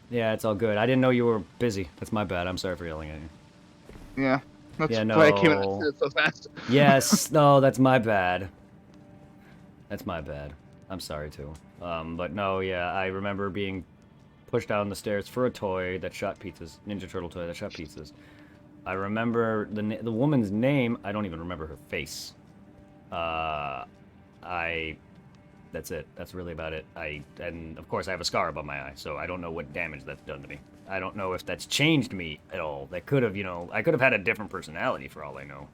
Yeah, it's all good. I didn't know you were busy. That's my bad. I'm sorry for yelling at you. Yeah, that's Yeah, why I came in and no. said it so fast. Yes, no, that's my bad. That's my bad. I'm sorry too. But no, yeah, I remember being pushed down the stairs for a toy that shot pizzas, Ninja Turtle toy that shot pizzas. I remember the woman's name. I don't even remember her face. Uh, I That's it. That's really about it. And of course I have a scar above my eye, so I don't know what damage that's done to me. I don't know if that's changed me at all. That could have, I could have had a different personality for all I know.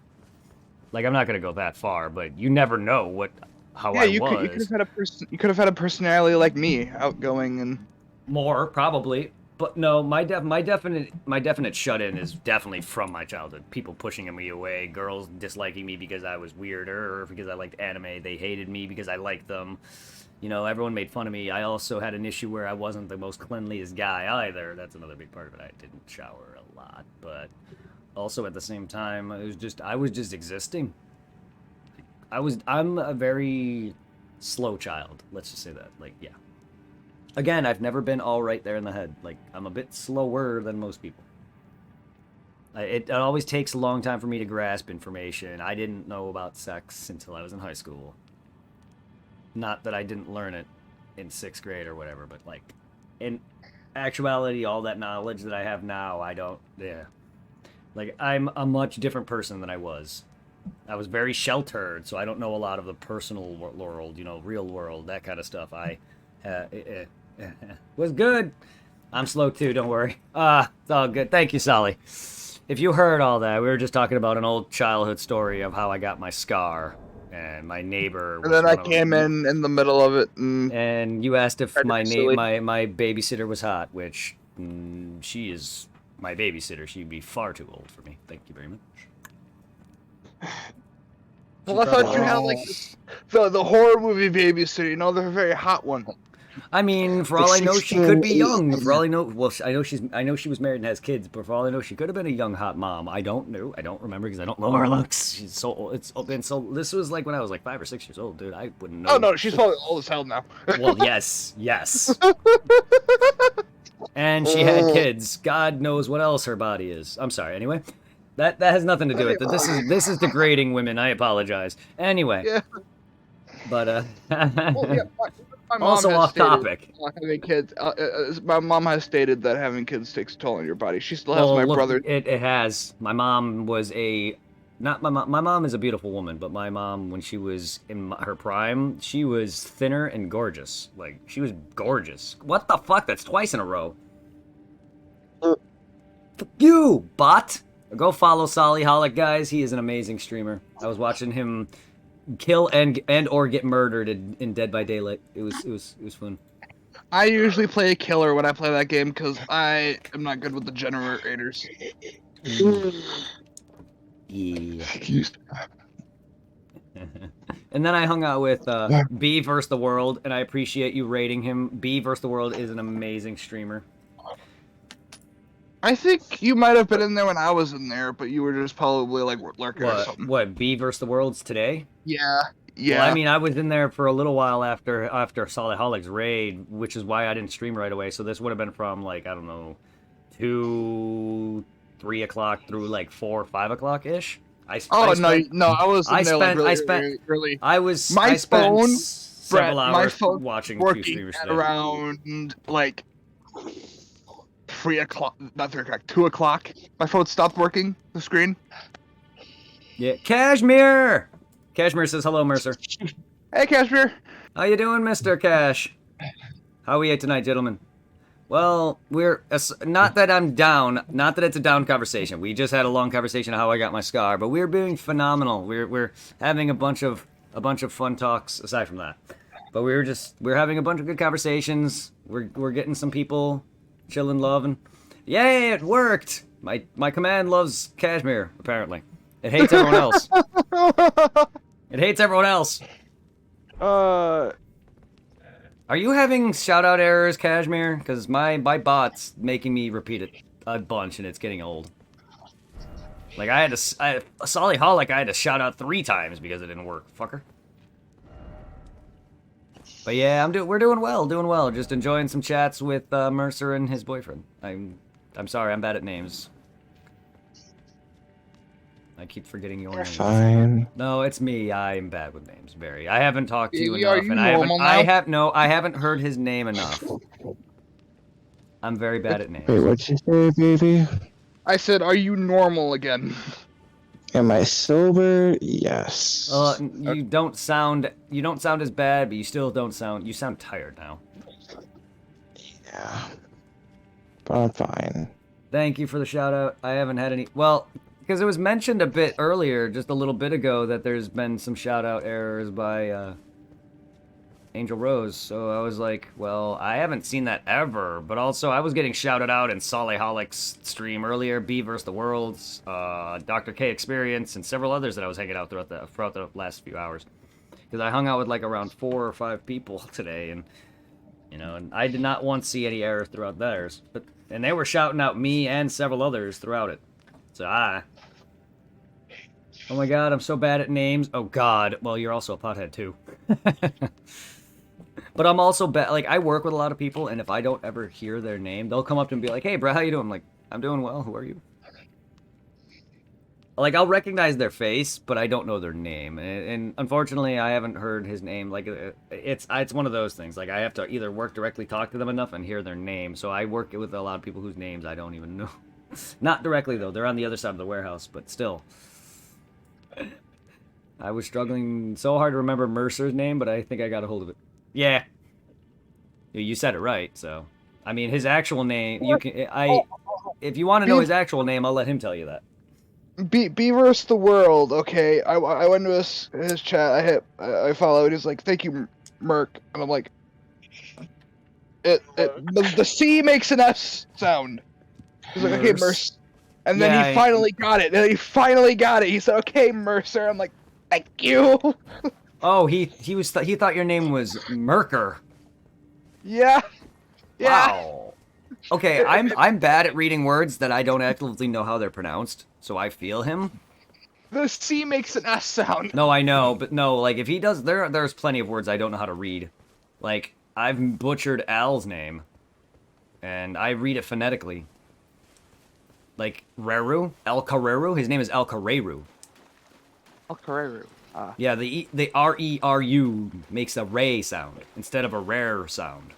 Like I'm not gonna go that far, but you never know how Yeah, I you could have was. had a personality like me, outgoing and More probably, but no, my definite shut in is definitely from my childhood. People pushing me away, girls disliking me because I was weirder or because I liked anime. They hated me because I liked them. Everyone made fun of me. I also had an issue where I wasn't the most cleanliest guy either. That's another big part of it. I didn't shower a lot, but also at the same time, I was just existing. I'm a very slow child. Let's just say that. Like, yeah. Again, I've never been all right there in the head. Like, I'm a bit slower than most people. It always takes a long time for me to grasp information. I didn't know about sex until I was in high school. Not that I didn't learn it in sixth grade or whatever, but like, in actuality, all that knowledge that I have now, I don't. Yeah, like I'm a much different person than I was. I was very sheltered, so I don't know a lot of the personal world, real world, that kind of stuff. Was good. I'm slow too, don't worry. It's all good. Thank you, Sally. If you heard all that, we were just talking about an old childhood story of how I got my scar, and my neighbor was then I one of came them. in the middle of it and And you asked if tried to be silly. my babysitter was hot, which she is my babysitter. She'd be far too old for me. Thank you very much. She's Well, I probably thought you like had like the horror movie babysitter. You know, they're a very hot one. I mean, for Like all I know, she could 16, be young. For 18. all I know, well, I know she was married and has kids. But for all I know, she could have been a young hot mom. I don't know. I don't remember because I don't know her looks. She's so old. It's been so. This was like when I was like 5 or 6 years old, dude. I wouldn't Oh know. no, she's probably old as hell now. Well, yes, yes. And she had kids. God knows what else her body is. I'm sorry. Anyway, that has nothing to do with it. This is degrading women. I apologize. Anyway, Yeah. but Well, yeah. My mom also has off stated topic. having kids. My mom has stated that having kids takes a toll on your body. She still has Well, my look, brother. it has. My mom was a not my mom. My mom is a beautiful woman, but my mom, when she was in her prime, she was thinner and gorgeous. Like she was gorgeous. What the fuck? That's twice in a row. Fuck you, bot. Go follow Solly Holic, guys. He is an amazing streamer. I was watching him kill and or get murdered in Dead by Daylight. It was fun. I usually play a killer when I play that game because I am not good with the generators. Yeah. Excuse And then I hung out with B versus the World, and I appreciate you rating him. B versus the World is an amazing streamer. I think you might have been in there when I was in there, but you were just probably like lurking or What? something. What? B versus the World's today? Yeah, yeah. Well, I mean, I was in there for a little while after Solid Holic's raid, which is why I didn't stream right away. So this would have been from like I don't know, 2, 3 o'clock through like 4, 5 o'clock ish. Oh no, I was in there like really, I spent really early. I spent phone, several Brett, my hours phone watching two working streamers at today. around like 3 o'clock, not 3 o'clock, 2 o'clock. My phone stopped working. The screen. Yeah, Cashmere. Cashmere says hello, Mercer. Hey, Cashmere. How you doing, Mister Cash? How are we tonight, gentlemen? Well, we're not that I'm down, not that it's a down conversation. We just had a long conversation of how I got my scar, but we're being phenomenal. We're having a bunch of fun talks aside from that. But we're having a bunch of good conversations. We're getting some people chilling, loving. Yay, it worked. My command loves Cashmere, apparently. It hates everyone else. It hates everyone else. Uh, Are you having shout-out errors, Cashmere? Because my bot's making me repeat it a bunch, and it's getting old. Like, Solly Holic, I had to shout out 3 times because it didn't work. Fucker. But yeah, we're doing well, doing well. Just enjoying some chats with Mercer and his boyfriend. I'm sorry, I'm bad at names. I keep forgetting your You're names. fine. No, it's me. I'm bad with names, very. I haven't talked to you Are enough, you and normal now? I haven't heard his name enough. I'm very bad at Wait, names. what'd you say, baby? I said, are you normal again? Am I sober? Yes. You don't sound as bad, but you still don't sound. You sound tired now. Yeah. But I'm fine. Thank you for the shout out. I haven't had any. Well, because it was mentioned a bit earlier, just a little bit ago, that there's been some shout out errors by Angel Rose. So I was like, well, I haven't seen that ever. But also, I was getting shouted out in Soliholic's stream earlier, B vs. the Worlds, Dr. K Experience, and several others that I was hanging out throughout the last few hours. Because I hung out with like around 4 or 5 people today, and and I did not once see any errors throughout theirs. And they were shouting out me and several others throughout it. So oh my god, I'm so bad at names. Oh god, well you're also a pothead too. But I'm also bad. Like I work with a lot of people, and if I don't ever hear their name, they'll come up to me and be like, "Hey, bro, how you doing?" I'm like, "I'm doing well. Who are you?" Like I'll recognize their face, but I don't know their name, and unfortunately, I haven't heard his name. Like it's one of those things. Like I have to either work directly, talk to them enough, and hear their name. So I work with a lot of people whose names I don't even know. Not directly though; they're on the other side of the warehouse, but still. I was struggling so hard to remember Mercer's name, but I think I got a hold of it. Yeah, you said it right. So, I mean, his actual name. If you want to know his actual name, I'll let him tell you that. B versus the world. Okay, I went to his chat. I followed. He's like, thank you, Merc, and I'm like, the C makes an S sound. He's like, okay, Mercer, and then Yeah, he finally got it. He said, okay, Mercer. I'm like, thank you. Oh, he thought your name was Merker. Yeah. Wow. Okay, I'm bad at reading words that I don't actively know how they're pronounced, so I feel him. The C makes an S sound. No, I know, but no, like if he does, there's plenty of words I don't know how to read. Like I've butchered Al's name, and I read it phonetically. Like Reru, El Carreru. His name is El Carreru. El Carreru. Yeah, the R-E-R-U makes a ray sound instead of a rare sound.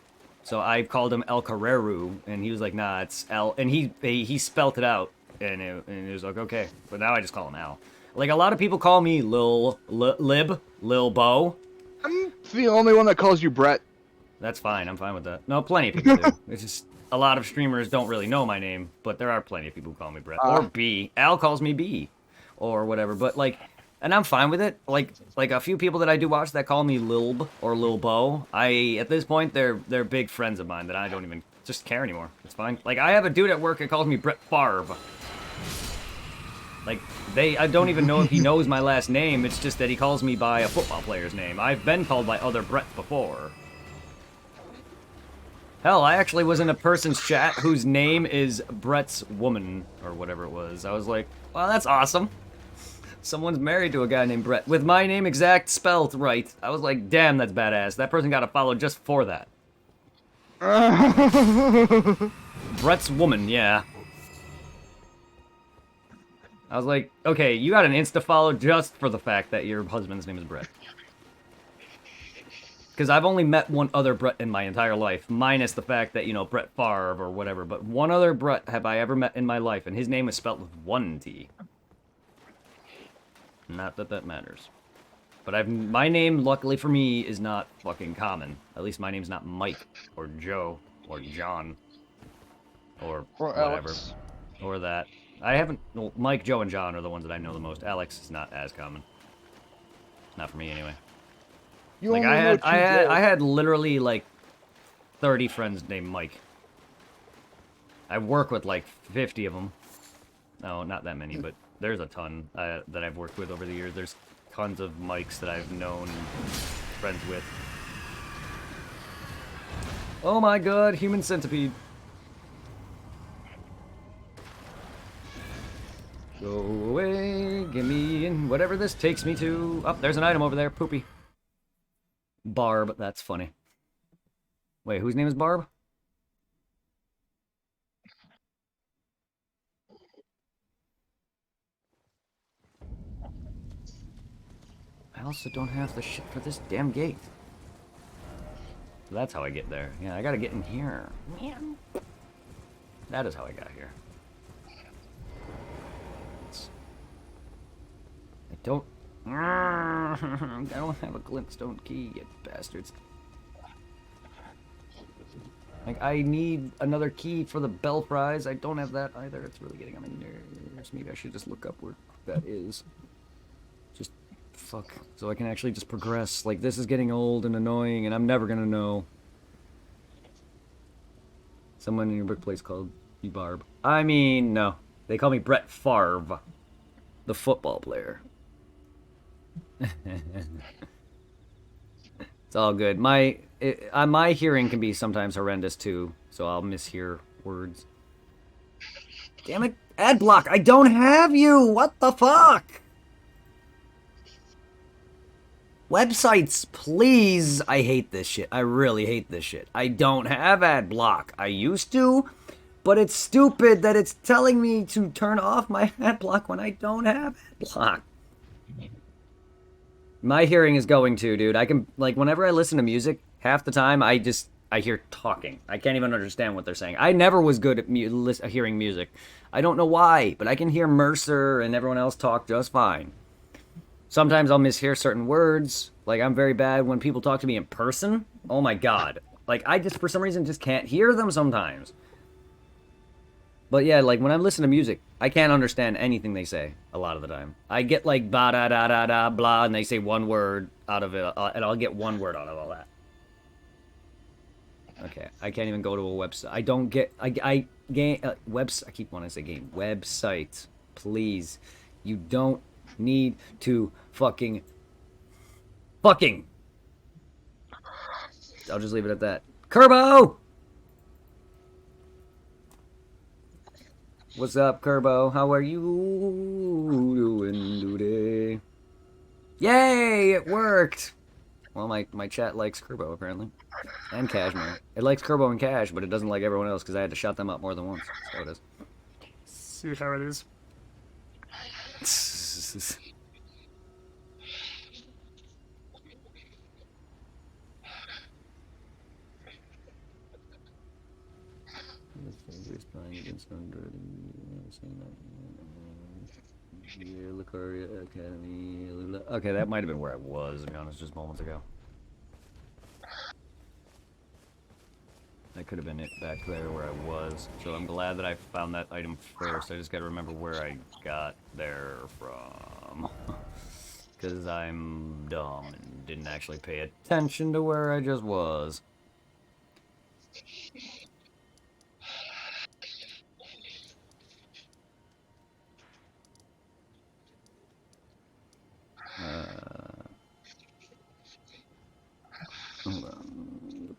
So I called him El Carreru, and he was like, nah, it's El, and he spelt it out, and it was like, okay, but now I just call him Al. Like, a lot of people call me Lil Bo. I'm the only one that calls you Brett. That's fine, I'm fine with that. No, plenty of people do. It's just, a lot of streamers don't really know my name, but there are plenty of people who call me Brett. Or B. Al calls me B. Or whatever, but like, and I'm fine with it. Like a few people that I do watch that call me Lilb or Lil Bo. at this point, they're big friends of mine that I don't even just care anymore. It's fine. Like I have a dude at work that calls me Brett Favre. Like I don't even know if he knows my last name. It's just that he calls me by a football player's name. I've been called by other Bretts before. Hell, I actually was in a person's chat whose name is Brett's Woman or whatever it was. I was like, well, that's awesome. Someone's married to a guy named Brett with my name exact spelled right. I was like, damn, that's badass. That person got a follow just for that. Brett's Woman, yeah. I was like, okay, you got an Insta follow just for the fact that your husband's name is Brett. Because I've only met one other Brett in my entire life, minus the fact that, Brett Favre or whatever. But one other Brett have I ever met in my life, and his name is spelled with one T. Not that that matters. But my name, luckily for me, is not fucking common. At least my name's not Mike, or Joe, or John, or whatever. Alex. Or that. I haven't... Well, Mike, Joe, and John are the ones that I know the most. Alex is not as common. Not for me, anyway. You Like, only know two I had literally, like, 30 friends named Mike. I work with, like, 50 of them. No, not that many, but... There's a ton that I've worked with over the years. There's tons of Mikes that I've known and friends with. Oh my god, human centipede. Go away, give me in whatever this takes me to. Oh, there's an item over there, poopy. Barb, that's funny. Wait, whose name is Barb? I also don't have the shit for this damn gate. So that's how I get there. Yeah, I gotta get in here. Man. That is how I got here. I don't... I don't have a glintstone key, you bastards. Like, I need another key for the bell prize. I don't have that either. It's really getting on my nerves. Maybe I should just look up where that is. Just, fuck. So I can actually just progress. Like, this is getting old and annoying, and I'm never gonna know. Someone in your birthplace called you Barb. I mean, no. They call me Brett Favre. The football player. It's all good. My hearing can be sometimes horrendous too, so I'll mishear words. Damn it, ad block! I don't have you. What the fuck? Websites, please. I hate this shit. I really hate this shit. I don't have ad block. I used to, but it's stupid that it's telling me to turn off my ad block when I don't have ad block. My hearing is going too, dude. I can, like, whenever I listen to music, half the time I hear talking. I can't even understand what they're saying. I never was good at hearing music. I don't know why, but I can hear Mercer and everyone else talk just fine. Sometimes I'll mishear certain words. Like, I'm very bad when people talk to me in person. Oh my god. Like, I just, for some reason, just can't hear them sometimes. But yeah, like, when I listen to music, I can't understand anything they say a lot of the time. I get, like, ba-da-da-da-da, blah, and they say one word out of it, and I'll get one word out of all that. Okay, I can't even go to a website. I don't get, I keep wanting to say game. Website, please. You don't need to fucking. I'll just leave it at that. Kerbo! What's up, Kerbo? How are you doing today? Yay! It worked! Well, my chat likes Kerbo, apparently. And Cashmere. It likes Kerbo and Cash, but it doesn't like everyone else because I had to shut them up more than once. So it is. See how it is. Okay, that might have been where I was, to be honest, just moments ago. That could have been it back there where I was. So I'm glad that I found that item first. I just gotta remember where I got there from. Because I'm dumb and didn't actually pay attention to where I just was.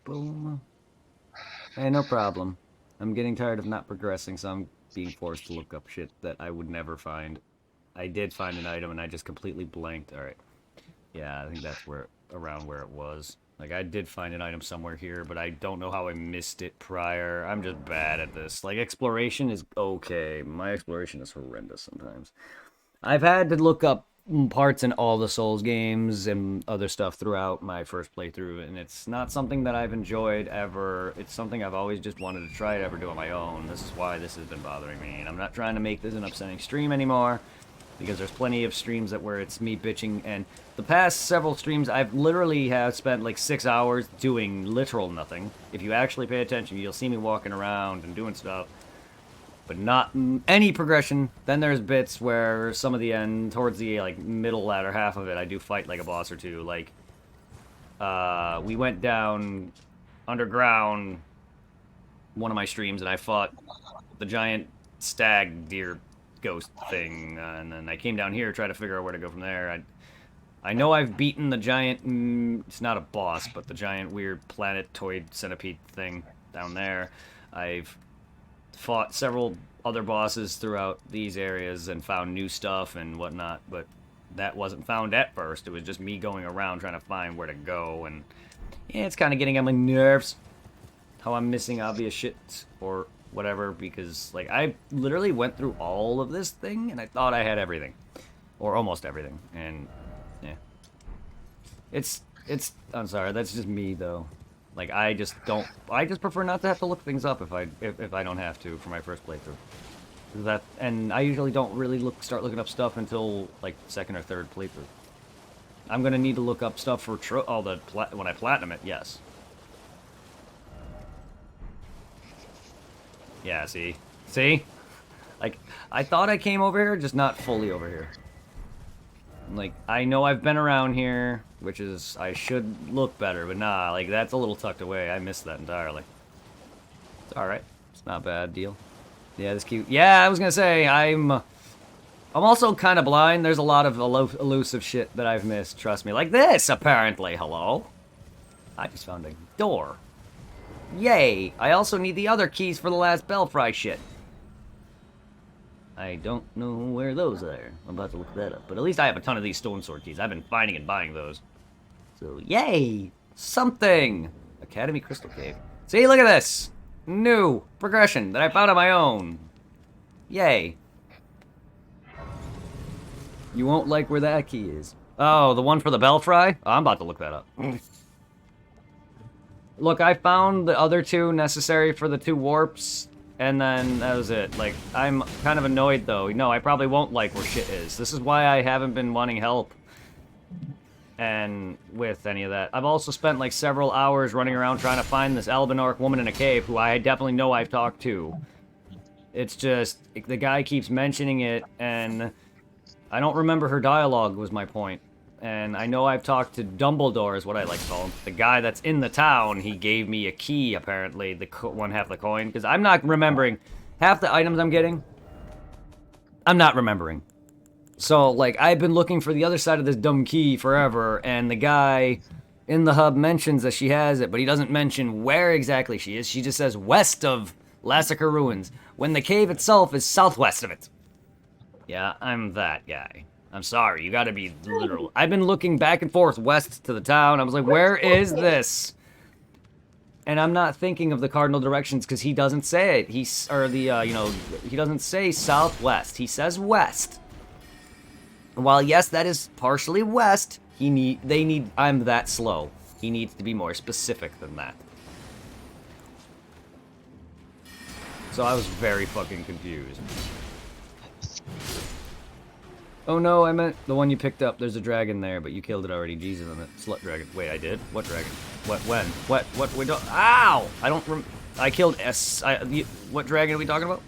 Boom. Hey, no problem. I'm getting tired of not progressing, so I'm being forced to look up shit that I would never find. I did find an item, and I just completely blanked. Alright. Yeah, I think that's around where it was. Like, I did find an item somewhere here, but I don't know how I missed it prior. I'm just bad at this. Like, exploration is okay. My exploration is horrendous sometimes. I've had to look up parts in all the Souls games and other stuff throughout my first playthrough, and it's not something that I've enjoyed ever. It's something I've always just wanted to try to ever do on my own. This is why this has been bothering me, and I'm not trying to make this an upsetting stream anymore, because there's plenty of streams where it's me bitching, and the past several streams I've literally have spent like 6 hours doing literal nothing. If you actually pay attention, you'll see me walking around and doing stuff, but not any progression. Then there's bits where some of the end, towards the like middle latter half of it, I do fight like a boss or two. Like, we went down underground one of my streams, and I fought the giant stag deer ghost thing, and then I came down here to try to figure out where to go from there. I know I've beaten the giant, it's not a boss, but the giant weird planetoid centipede thing down there. I've fought several other bosses throughout these areas and found new stuff and whatnot, but that wasn't found at first. It was just me going around trying to find where to go, and yeah, it's kind of getting on my nerves how I'm missing obvious shit or whatever, because like I literally went through all of this thing and I thought I had everything or almost everything, and yeah, it's I'm sorry, that's just me though. Like I just prefer not to have to look things up if I don't have to for my first playthrough. That, and I usually don't really start looking up stuff until like second or third playthrough. I'm gonna need to look up stuff for when I platinum it. Yes. Yeah. See. Like I thought I came over here, just not fully over here. Like I know I've been around here, which is I should look better, but nah. Like that's a little tucked away. I missed that entirely. It's all right. It's not a bad deal. Yeah, this cute. Yeah, I was gonna say I'm also kind of blind. There's a lot of elusive shit that I've missed. Trust me, like this. Apparently, hello. I just found a door. Yay! I also need the other keys for the last Belfry shit. I don't know where those are. I'm about to look that up. But at least I have a ton of these Stone Sword keys. I've been finding and buying those. So yay! Something. Academy Crystal Cave. See, look at this. New progression that I found on my own. Yay. You won't like where that key is. Oh, the one for the Belfry? Oh, I'm about to look that up. Look, I found the other two necessary for the 2 warps, and then that was it. Like, I'm kind of annoyed, though. No, I probably won't like where shit is. This is why I haven't been wanting help. And with any of that. I've also spent like several hours running around trying to find this Albinorc woman in a cave who I definitely know I've talked to. It's just, the guy keeps mentioning it, and I don't remember her dialogue was my point. And I know I've talked to Dumbledore is what I like to call him. The guy that's in the town, he gave me a key apparently, one half the coin, because I'm not remembering half the items I'm getting. I'm not remembering. So, like, I've been looking for the other side of this dumb key forever, and the guy in the hub mentions that she has it, but he doesn't mention where exactly she is. She just says west of Lassiter Ruins, when the cave itself is southwest of it. Yeah, I'm that guy. I'm sorry, you gotta be literal. I've been looking back and forth west to the town. I was like, where is this? And I'm not thinking of the cardinal directions because he doesn't say it. He doesn't say southwest. He says west. While yes, that is partially west, I'm that slow. He needs to be more specific than that. So I was very fucking confused. Oh no, I meant the one you picked up. There's a dragon there, but you killed it already. Jesus on it. Slut dragon. Wait, I did? What dragon? What, when? What, we don't... Ow! I killed what dragon are we talking about?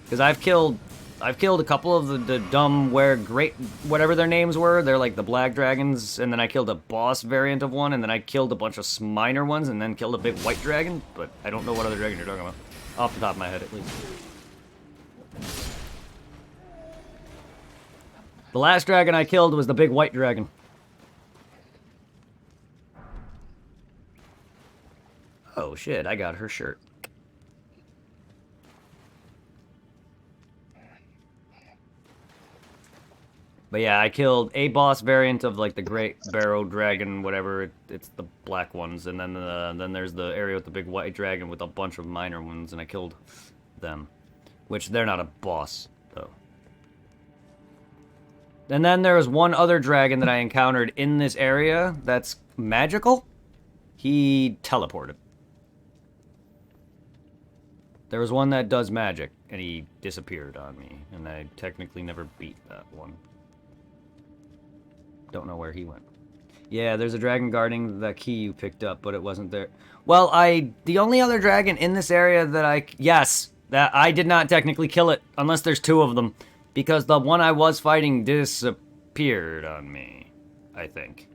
Because I've killed a couple of the dumb, whatever their names were. They're like the black dragons, and then I killed a boss variant of one, and then I killed a bunch of minor ones, and then killed a big white dragon, but I don't know what other dragon you're talking about. Off the top of my head, at least. The last dragon I killed was the big white dragon. Oh shit, I got her shirt. But yeah, I killed a boss variant of like the Great Barrow Dragon, whatever. It's the black ones, and then there's the area with the big white dragon with a bunch of minor ones, and I killed them, which they're not a boss though. And then there was one other dragon that I encountered in this area that's magical. He teleported. There was one that does magic, and he disappeared on me, and I technically never beat that one. Don't know where he went. Yeah, there's a dragon guarding the key you picked up, but it wasn't there. Well, the only other dragon in this area that I did not technically kill it, unless there's 2 of them, because the one I was fighting disappeared on me, I think.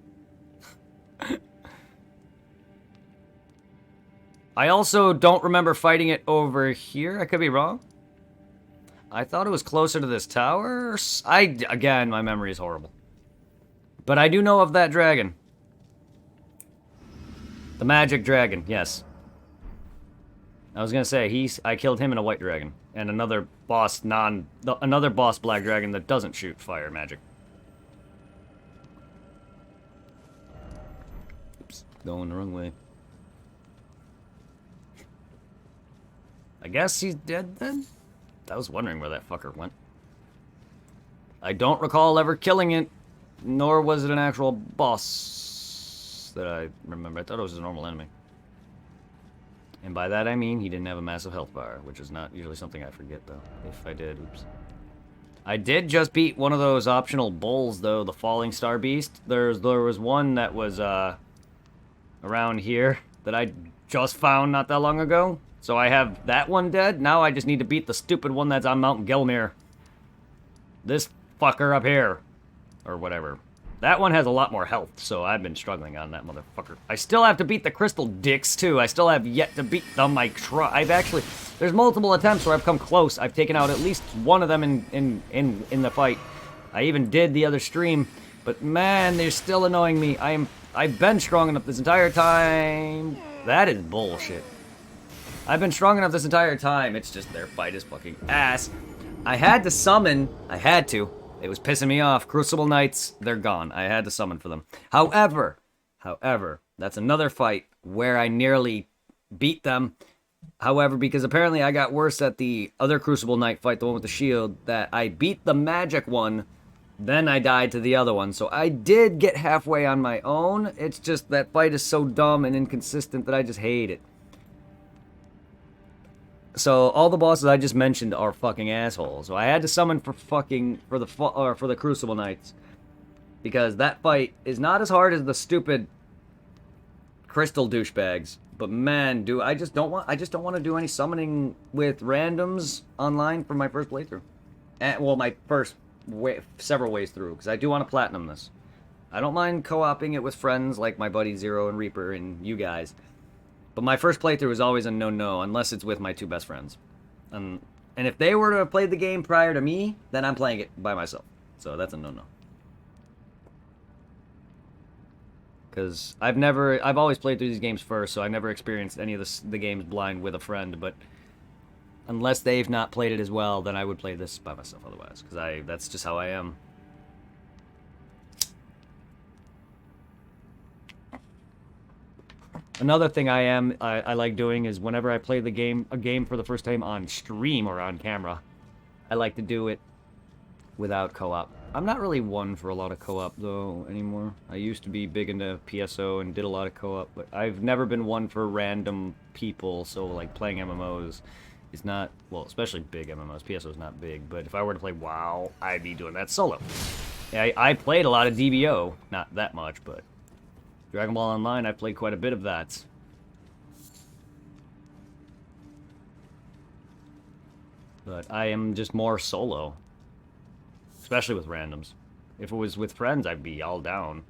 I also don't remember fighting it over here. I could be wrong. I thought it was closer to this tower. Again, my memory is horrible. But I do know of that dragon. The magic dragon, yes. I was gonna say, I killed him in a white dragon. And another boss black dragon that doesn't shoot fire magic. going the wrong way. I guess he's dead then? I was wondering where that fucker went. I don't recall ever killing it, nor was it an actual boss that I remember. I thought it was a normal enemy. And by that I mean he didn't have a massive health bar, which is not usually something I forget, though. If I did, oops. I did just beat one of those optional bulls, though, the Falling Star Beast. There was one that was around here that I just found not that long ago. So I have that one dead. Now I just need to beat the stupid one that's on Mount Gelmir. This fucker up here. Or whatever. That one has a lot more health, so I've been struggling on that motherfucker. I still have to beat the crystal dicks, too. I still have yet to beat them. I've actually... There's multiple attempts where I've come close. I've taken out at least one of them in the fight. I even did the other stream. But, man, they're still annoying me. I've been strong enough this entire time. That is bullshit. I've been strong enough this entire time. It's just their fight is fucking ass. I had to summon. I had to. It was pissing me off. Crucible Knights, they're gone. I had to summon for them. However, that's another fight where I nearly beat them. However, because apparently I got worse at the other Crucible Knight fight, the one with the shield, that I beat the magic one, then I died to the other one. So I did get halfway on my own. It's just that fight is so dumb and inconsistent that I just hate it. So all the bosses I just mentioned are fucking assholes. So I had to summon for the Crucible Knights, because that fight is not as hard as the stupid crystal douchebags. But man, I just don't want to do any summoning with randoms online for my first playthrough. Well, my first several ways through, because I do want to platinum this. I don't mind co-oping it with friends like my buddy Zero and Reaper and you guys. But my first playthrough is always a no-no, unless it's with my two best friends. And if they were to have played the game prior to me, then I'm playing it by myself. So that's a no-no. Because I've always played through these games first, so I've never experienced any of the games blind with a friend. But unless they've not played it as well, then I would play this by myself otherwise. Because that's just how I am. Another thing I like doing is whenever I play a game for the first time on stream or on camera, I like to do it without co-op. I'm not really one for a lot of co-op though anymore. I used to be big into PSO and did a lot of co-op, but I've never been one for random people. So like playing MMOs is not, well, especially big MMOs. PSO is not big, but if I were to play WoW, I'd be doing that solo. I played a lot of DBO, not that much, but Dragon Ball Online, I played quite a bit of that. But I am just more solo. Especially with randoms. If it was with friends, I'd be all down.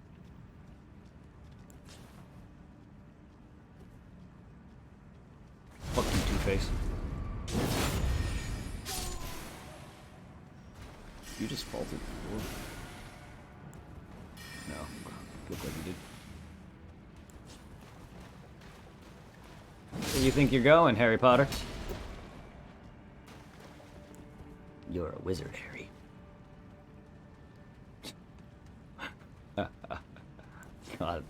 Fuck you, Two-Face. You just faulted. No. Looked like you did. Where do you think you're going, Harry Potter? You're a wizard, Harry. God.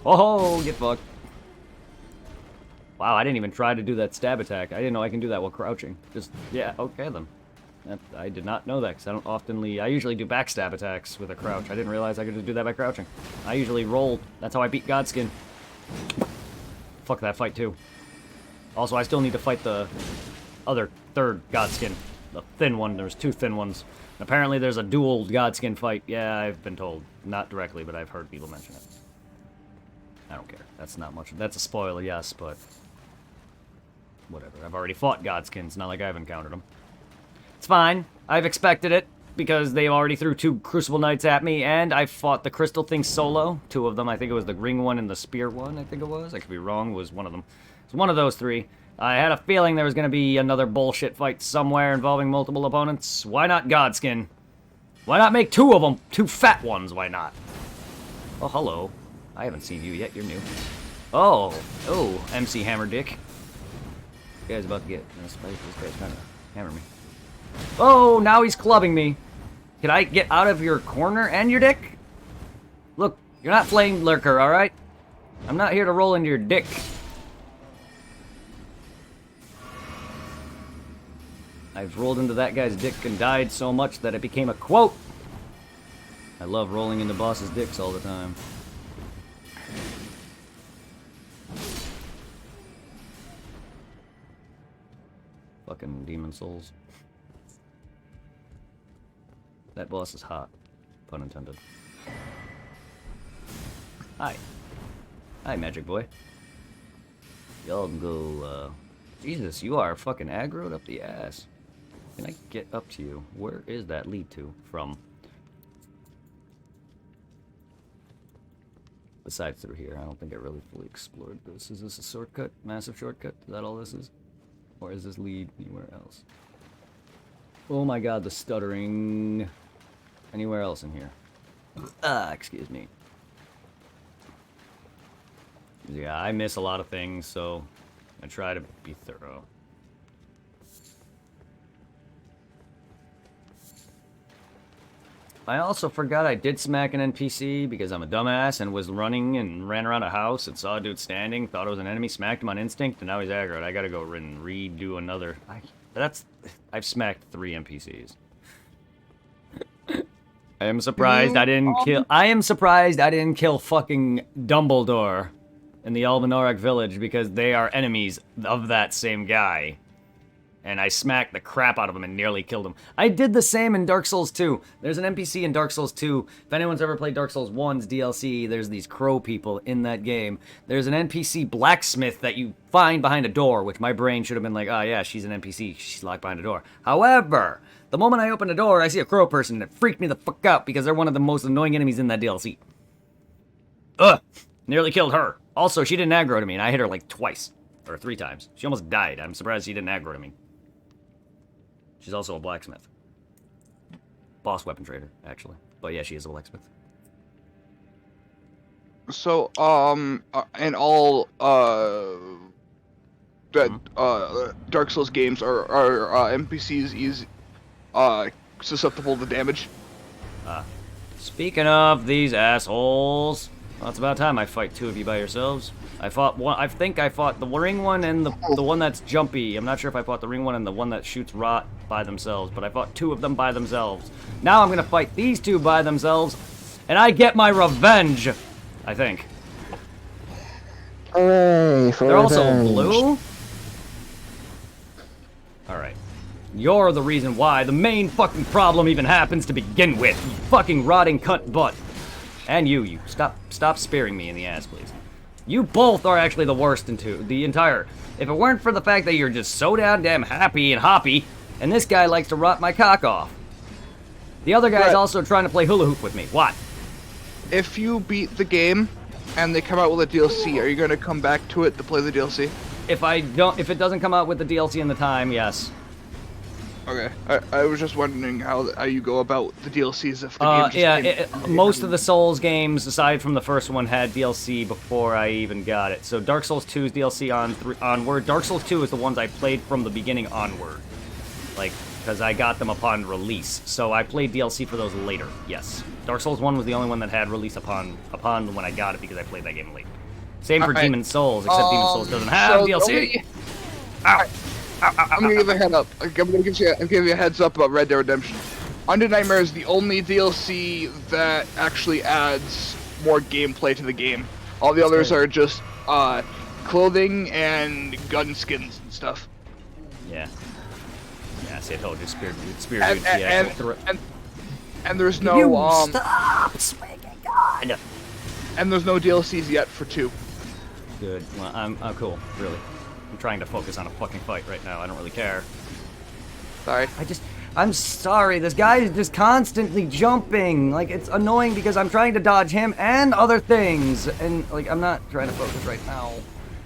Oh, get fucked. Wow, I didn't even try to do that stab attack. I didn't know I can do that while crouching. Just, yeah, okay then. I did not know that, because I don't often I usually do backstab attacks with a crouch. I didn't realize I could just do that by crouching. I usually roll. That's how I beat Godskin. Fuck that fight, too. Also, I still need to fight the other third Godskin. The thin one. There's two thin ones. Apparently, there's a dual Godskin fight. Yeah, I've been told. Not directly, but I've heard people mention it. I don't care. That's not much. That's a spoiler, yes, but whatever. I've already fought Godskins. Not like I've encountered them. It's fine. I've expected it, because they already threw 2 Crucible Knights at me, and I fought the Crystal thing solo. 2 of them. I think it was the ring one and the spear one, I think it was. I could be wrong. It was one of them. It's one of those 3. I had a feeling there was going to be another bullshit fight somewhere involving multiple opponents. Why not Godskin? Why not make 2 of them? 2 fat ones, why not? Oh, hello. I haven't seen you yet. You're new. Oh. Oh, MC Hammer Dick. This guy's about to get... This guy's trying to hammer me. Oh, now he's clubbing me. Can I get out of your corner and your dick? Look, you're not Flame Lurker, alright? I'm not here to roll into your dick. I've rolled into that guy's dick and died so much that it became a quote. I love rolling into bosses' dicks all the time. Fucking Demon Souls. That boss is hot. Pun intended. Hi. Hi, Magic Boy. Y'all can go, Jesus, you are fucking aggroed up the ass. Can I get up to you? Where is that lead to? From? Besides through here, I don't think I really fully explored this. Is this a shortcut? Massive shortcut? Is that all this is? Or is this lead anywhere else? Oh my god, the stuttering. Anywhere else in here? Excuse me. Yeah, I miss a lot of things, so I try to be thorough. I also forgot I did smack an NPC because I'm a dumbass and was running and ran around a house and saw a dude standing, thought it was an enemy, smacked him on instinct, and now he's aggroed. I gotta go and redo another. I've smacked 3 NPCs. I am surprised I didn't kill. I am surprised I didn't kill fucking Dumbledore in the Alvenorak village because they are enemies of that same guy. And I smacked the crap out of him and nearly killed him. I did the same in Dark Souls 2. There's an NPC in Dark Souls 2. If anyone's ever played Dark Souls 1's DLC, there's these crow people in that game. There's an NPC blacksmith that you find behind a door, which my brain should have been like, oh yeah, she's an NPC. She's locked behind a door. However, the moment I open the door, I see a crow person and it freaked me the fuck out because they're one of the most annoying enemies in that DLC. Ugh! Nearly killed her. Also, she didn't aggro to me and I hit her like twice. Or 3 times. She almost died. I'm surprised she didn't aggro to me. She's also a blacksmith. Boss weapon trader, actually. But yeah, she is a blacksmith. So, in all, Dark Souls games are NPCs susceptible to damage? Speaking of these assholes, well, it's about time I fight 2 of you by yourselves. I fought one. I think I fought the ring one and the one that's jumpy. I'm not sure if I fought the ring one and the one that shoots rot by themselves, but I fought 2 of them by themselves. Now I'm gonna fight these 2 by themselves, and I get my revenge. I think. Hooray for They're also revenge. blue. All right. You're the reason why the main fucking problem even happens to begin with. You fucking rotting cunt butt. And you stop spearing me in the ass, please. You both are actually the worst into the entire. If it weren't for the fact that you're just so damn happy and hoppy, and this guy likes to rot my cock off. The other guy's also trying to play hula hoop with me. What? If you beat the game and they come out with a DLC, are you gonna come back to it to play the DLC? If it doesn't come out with the DLC in the time, yes. Okay, I was just wondering how you go about the DLCs if the game just most of the Souls games, aside from the first one, had DLC before I even got it. So Dark Souls 2's DLC onward. Dark Souls 2 is the ones I played from the beginning onward. Like, because I got them upon release. So I played DLC for those later, yes. Dark Souls 1 was the only one that had release upon when I got it because I played that game late. Same for Demon Souls, except Demon Souls doesn't have DLC. Ow! I'm gonna give a head up. I'm gonna give you a heads up about Red Dead Redemption. Undead Nightmare is the only DLC that actually adds more gameplay to the game. All the others are just clothing and gun skins and stuff. Yeah. Yeah, see, I told you, Spirit and there's no stop swinging God. And there's no DLCs yet for 2. Good. Well, I'm cool. Really. I'm trying to focus on a fucking fight right now. I don't really care. Sorry. I'm sorry. This guy is just constantly jumping. Like, it's annoying because I'm trying to dodge him and other things. And, like, I'm not trying to focus right now.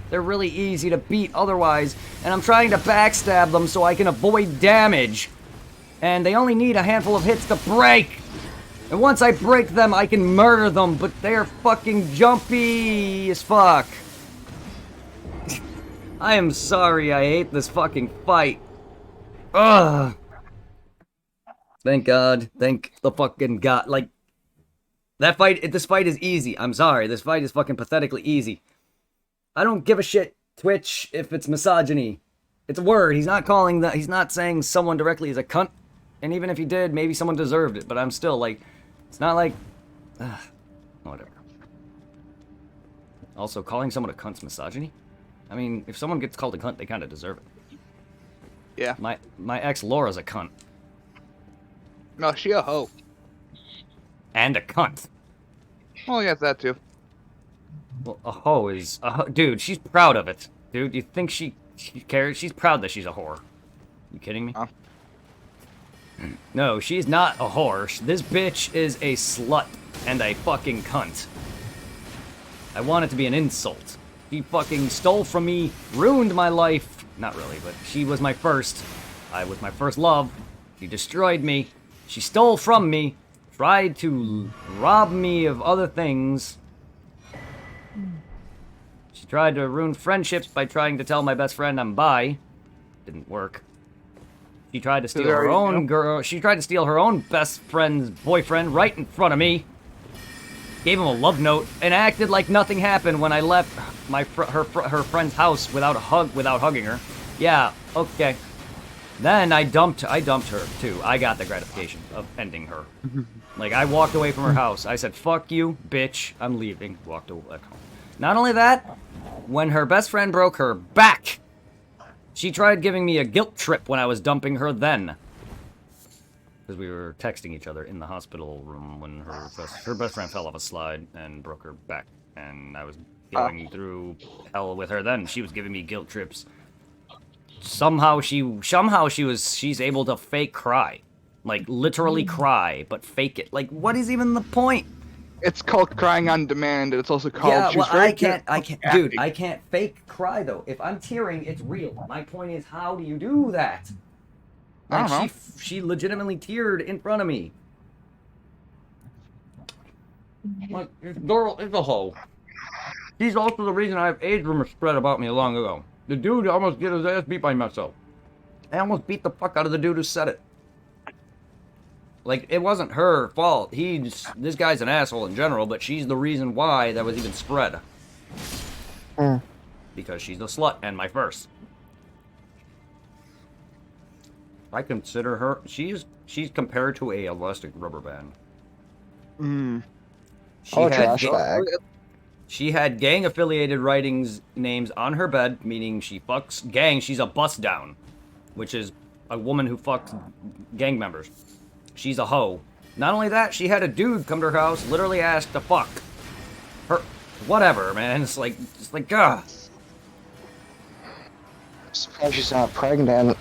They're really easy to beat otherwise. And I'm trying to backstab them so I can avoid damage. And they only need a handful of hits to break. And once I break them, I can murder them. But they're fucking jumpy as fuck. I am sorry, I hate this fucking fight. Ugh. Thank God. Thank the fucking God. Like, this fight is easy. I'm sorry. This fight is fucking pathetically easy. I don't give a shit, Twitch, if it's misogyny. It's a word. He's not saying someone directly is a cunt. And even if he did, maybe someone deserved it. But I'm still like, it's not like, whatever. Also, calling someone a cunt's misogyny? I mean, if someone gets called a cunt, they kind of deserve it. Yeah. My ex Laura's a cunt. No, she a hoe. And a cunt. Oh, yeah, that too. Well, a hoe is dude, she's proud of it. Dude, you think she cares? She's proud that she's a whore. You kidding me? Huh? No, she's not a whore. This bitch is a slut and a fucking cunt. I want it to be an insult. She fucking stole from me, ruined my life. Not really, but she was my first. I was my first love. She destroyed me. She stole from me. Tried to rob me of other things. She tried to ruin friendships by trying to tell my best friend I'm bi. Didn't work. She tried to steal her own girl. She tried to steal her own best friend's boyfriend right in front of me. Gave him a love note and acted like nothing happened when I left her friend's house without hugging her. Yeah, okay. Then I dumped her too. I got the gratification of ending her. Like, I walked away from her house. I said, "Fuck you, bitch. I'm leaving." Walked away home. Not only that, when her best friend broke her back, she tried giving me a guilt trip when I was dumping her then. Because we were texting each other in the hospital room when her best friend fell off a slide and broke her back. And I was going through hell with her then. She was giving me guilt trips. Somehow she's able to fake cry. Like, literally cry, but fake it. Like, what is even the point? It's called crying on demand, and it's also called. Yeah, well, I can't, dude, I can't fake cry though. If I'm tearing, it's real. My point is, how do you do that? Like, she legitimately teared in front of me. Like, this girl is a hoe. She's also the reason I have AIDS rumors spread about me long ago. The dude almost get his ass beat by myself. I almost beat the fuck out of the dude who said it. Like, it wasn't her fault. This guy's an asshole in general, but she's the reason why that was even spread. Because she's a slut and my first. I consider her, she's compared to a elastic rubber band. She had gang-affiliated writings names on her bed, meaning she fucks gang. She's a bust down, which is a woman who fucks gang members. She's a hoe. Not only that, she had a dude come to her house, literally asked to fuck her. Whatever, man. It's like, ugh. Surprised she's not pregnant.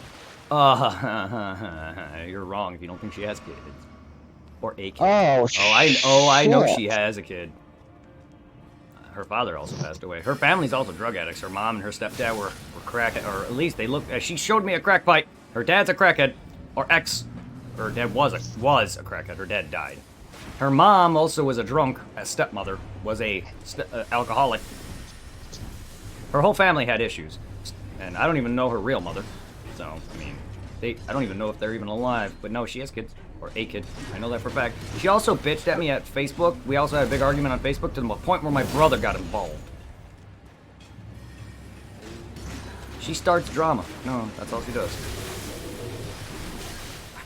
You're wrong if you don't think she has kids. Or a kid. I know she has a kid. Her father also passed away. Her family's also drug addicts. Her mom and her stepdad were crackhead, or at least they looked. She showed me a crack pipe. Her dad's a crackhead, or ex. Her dad was a crackhead. Her dad died. Her mom also was a drunk. A stepmother was a alcoholic. Her whole family had issues, and I don't even know her real mother. So I mean, I don't even know if they're even alive. But no, she has kids. Or a kid. I know that for a fact. She also bitched at me at Facebook. We also had a big argument on Facebook to the point where my brother got involved. She starts drama. No, that's all she does.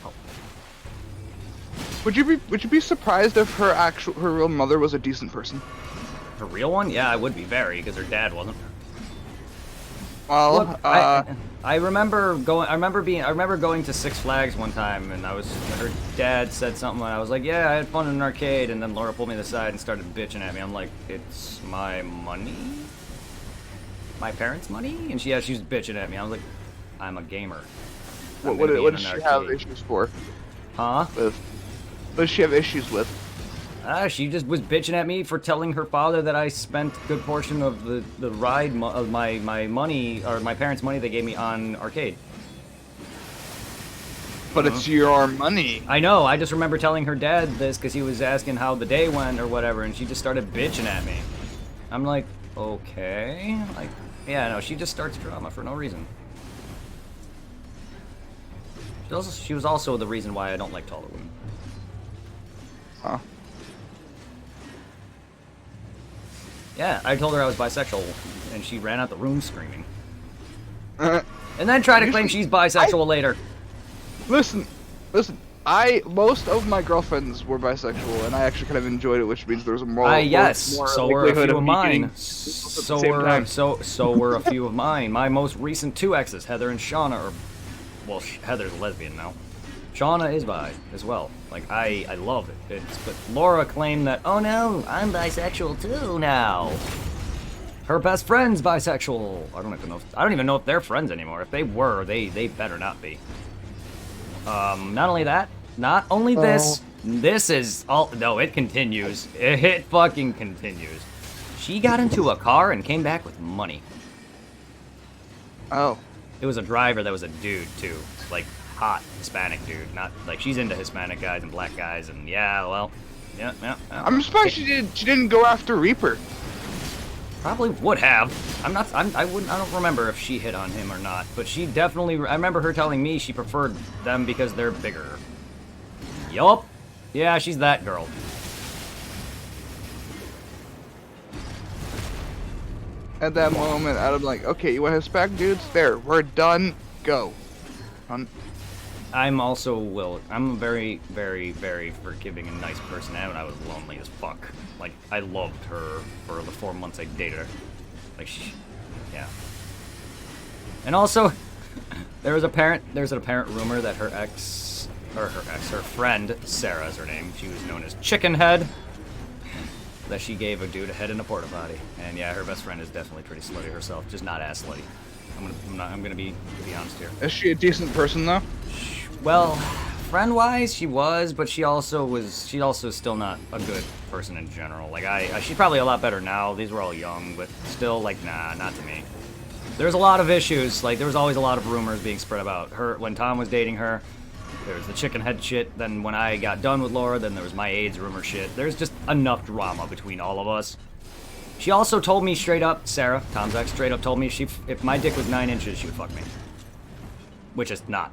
Wow. Would you be surprised if her real mother was a decent person? Her real one? Yeah, I would be very, because her dad wasn't. Well, look, I remember going to Six Flags one time, and her dad said something, and I was like, yeah, I had fun in an arcade, and then Laura pulled me to the side and started bitching at me. I'm like, it's my money? My parents' money? And she was bitching at me. I was like, I'm a gamer. What does she have issues for? Huh? What does she have issues with? She just was bitching at me for telling her father that I spent a good portion of the ride of my money, or my parents' money they gave me on arcade. But it's your money. I know, I just remember telling her dad this because he was asking how the day went or whatever, and she just started bitching at me. I'm like, okay. Like, yeah, no, she just starts drama for no reason. She was also the reason why I don't like taller women. Huh. Yeah, I told her I was bisexual, and she ran out the room screaming. Uh, And then tried to claim she's bisexual later. listen. Most of my girlfriends were bisexual, and I actually kind of enjoyed it, which means there was a more. Yes, more so were a likelihood few of me getting mine. at the So same were time. so were a few of mine. My most recent 2 exes, Heather and Shauna, are well, Heather's a lesbian now. Shauna is bi as well. Like I love it. But Laura claimed that, oh no, I'm bisexual too now. Her best friend's bisexual. I don't even know if they're friends anymore. If they were, they better not be. Not only that, not only this. This is all. No, it continues. It fucking continues. She got into a car and came back with money. Oh. It was a driver that was a dude too, like hot Hispanic dude. Not like she's into Hispanic guys and black guys, and yeah. I'm surprised she didn't go after Reaper. Probably would have. I don't remember if she hit on him or not, but she definitely. I remember her telling me she preferred them because they're bigger. Yup. Yeah, she's that girl. At that moment, I'm like, okay, you want Hispanic dudes? There, we're done. Go. I'm a very, very, very forgiving and nice person, and I was lonely as fuck. Like, I loved her for the 4 months I dated her. Like, yeah. And also, there's an apparent rumor that her friend, Sarah is her name, she was known as Chicken Head, that she gave a dude a head in a porta potty. And yeah, her best friend is definitely pretty slutty herself, just not as slutty. I'm gonna be honest here. Is she a decent person though? Well, friend-wise, she was, but she also still not a good person in general. Like she's probably a lot better now. These were all young, but still, like, nah, not to me. There's a lot of issues. Like, there was always a lot of rumors being spread about her when Tom was dating her. There was the chicken head shit. Then when I got done with Laura, then there was my AIDS rumor shit. There's just enough drama between all of us. She also told me straight up, Sarah, Tom's ex, straight up told me if my dick was 9 inches, she would fuck me. Which is not.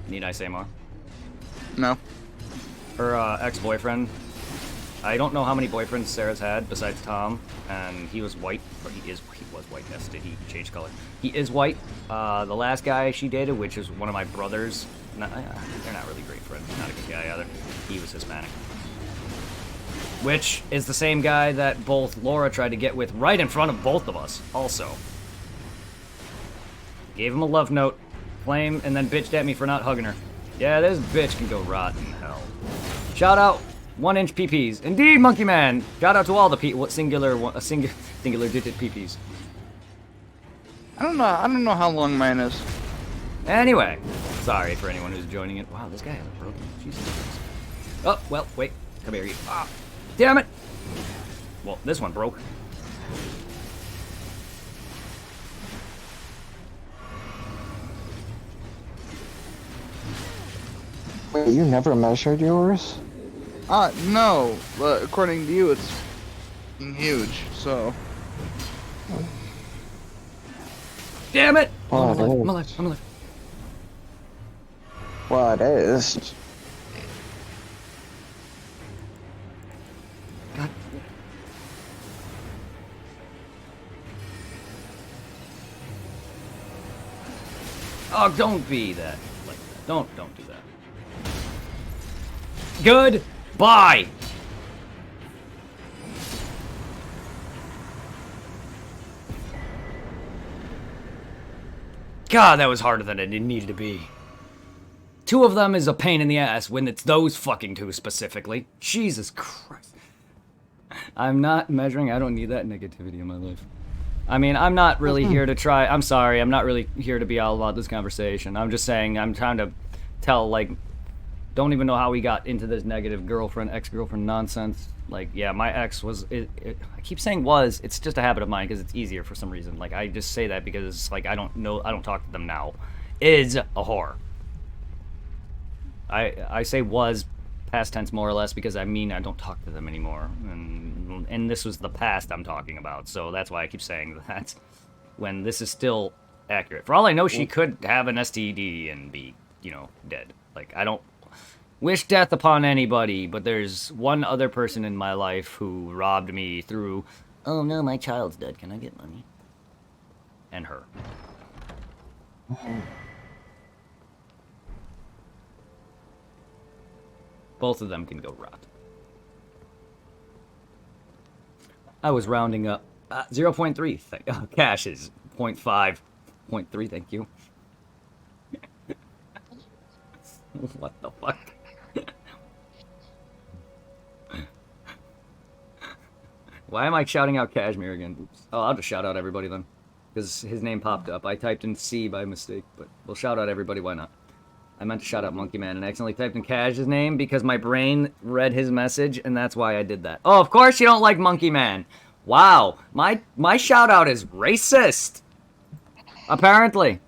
Need I say more? No. Her ex-boyfriend. I don't know how many boyfriends Sarah's had besides Tom, and he was white, or he was white. Yes, did he change color? He is white. The last guy she dated, which is one of my brothers, they're not really great friends. Not a good guy either. He was Hispanic, which is the same guy that both Laura tried to get with right in front of both of us. Also, gave him a love note, claimed, and then bitched at me for not hugging her. Yeah, this bitch can go rot in hell. Shout out 1-inch PPs. Indeed, Monkey Man. Shout out to all the singular digit PPs. I don't know how long mine is. Anyway, sorry for anyone who's joining it. Wow, this guy has a broken. Jesus Christ. Oh, well, wait. Come here, you. Ah, damn it. Well, this one broke. Wait, you never measured yours? No. But according to you, it's huge, so. Damn it! Oh, I'm alive. What is? God. Oh, don't be that. Like, don't do that. Goodbye! God, that was harder than it needed to be. 2 of them is a pain in the ass when it's those fucking 2 specifically. Jesus Christ. I'm not measuring. I don't need that negativity in my life. I mean, I'm not really here to try. I'm sorry. I'm not really here to be all about this conversation. I'm just saying I'm trying to tell, like, don't even know how we got into this negative girlfriend, ex-girlfriend nonsense. Like, yeah, my ex was, I keep saying was, it's just a habit of mine because it's easier for some reason. Like, I just say that because, like, I don't talk to them now. Is a whore. I say was past tense more or less because I mean I don't talk to them anymore. And and this was the past I'm talking about, so that's why I keep saying that. When this is still accurate. For all I know, she could have an STD and be, dead. Like, I don't wish death upon anybody, but there's one other person in my life who robbed me through, oh no, my child's dead, can I get money? And her. Both of them can go rot. I was rounding up. 0.3. Cash is 0.5. 0.3, thank you. What the fuck? Why am I shouting out Cashmere again? Oops. Oh, I'll just shout out everybody then. Because his name popped up. I typed in C by mistake, but we'll shout out everybody, why not? I meant to shout out Monkey Man and accidentally typed in Cash's name because my brain read his message, and that's why I did that. Oh, of course you don't like Monkey Man. Wow, my shout out is racist. Apparently.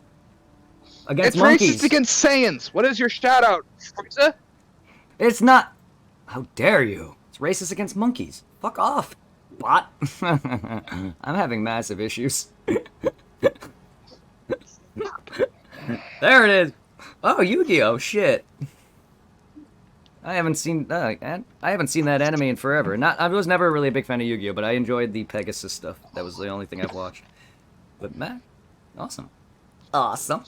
Against It's monkeys. racist against Saiyans. What is your shout out, Frieza? It's not. How dare you? It's racist against monkeys. Fuck off, bot. I'm having massive issues. There it is. Oh, Yu-Gi-Oh! Shit. I haven't seen that anime in forever. I was never really a big fan of Yu-Gi-Oh, but I enjoyed the Pegasus stuff. That was the only thing I've watched. But man, awesome. Awesome.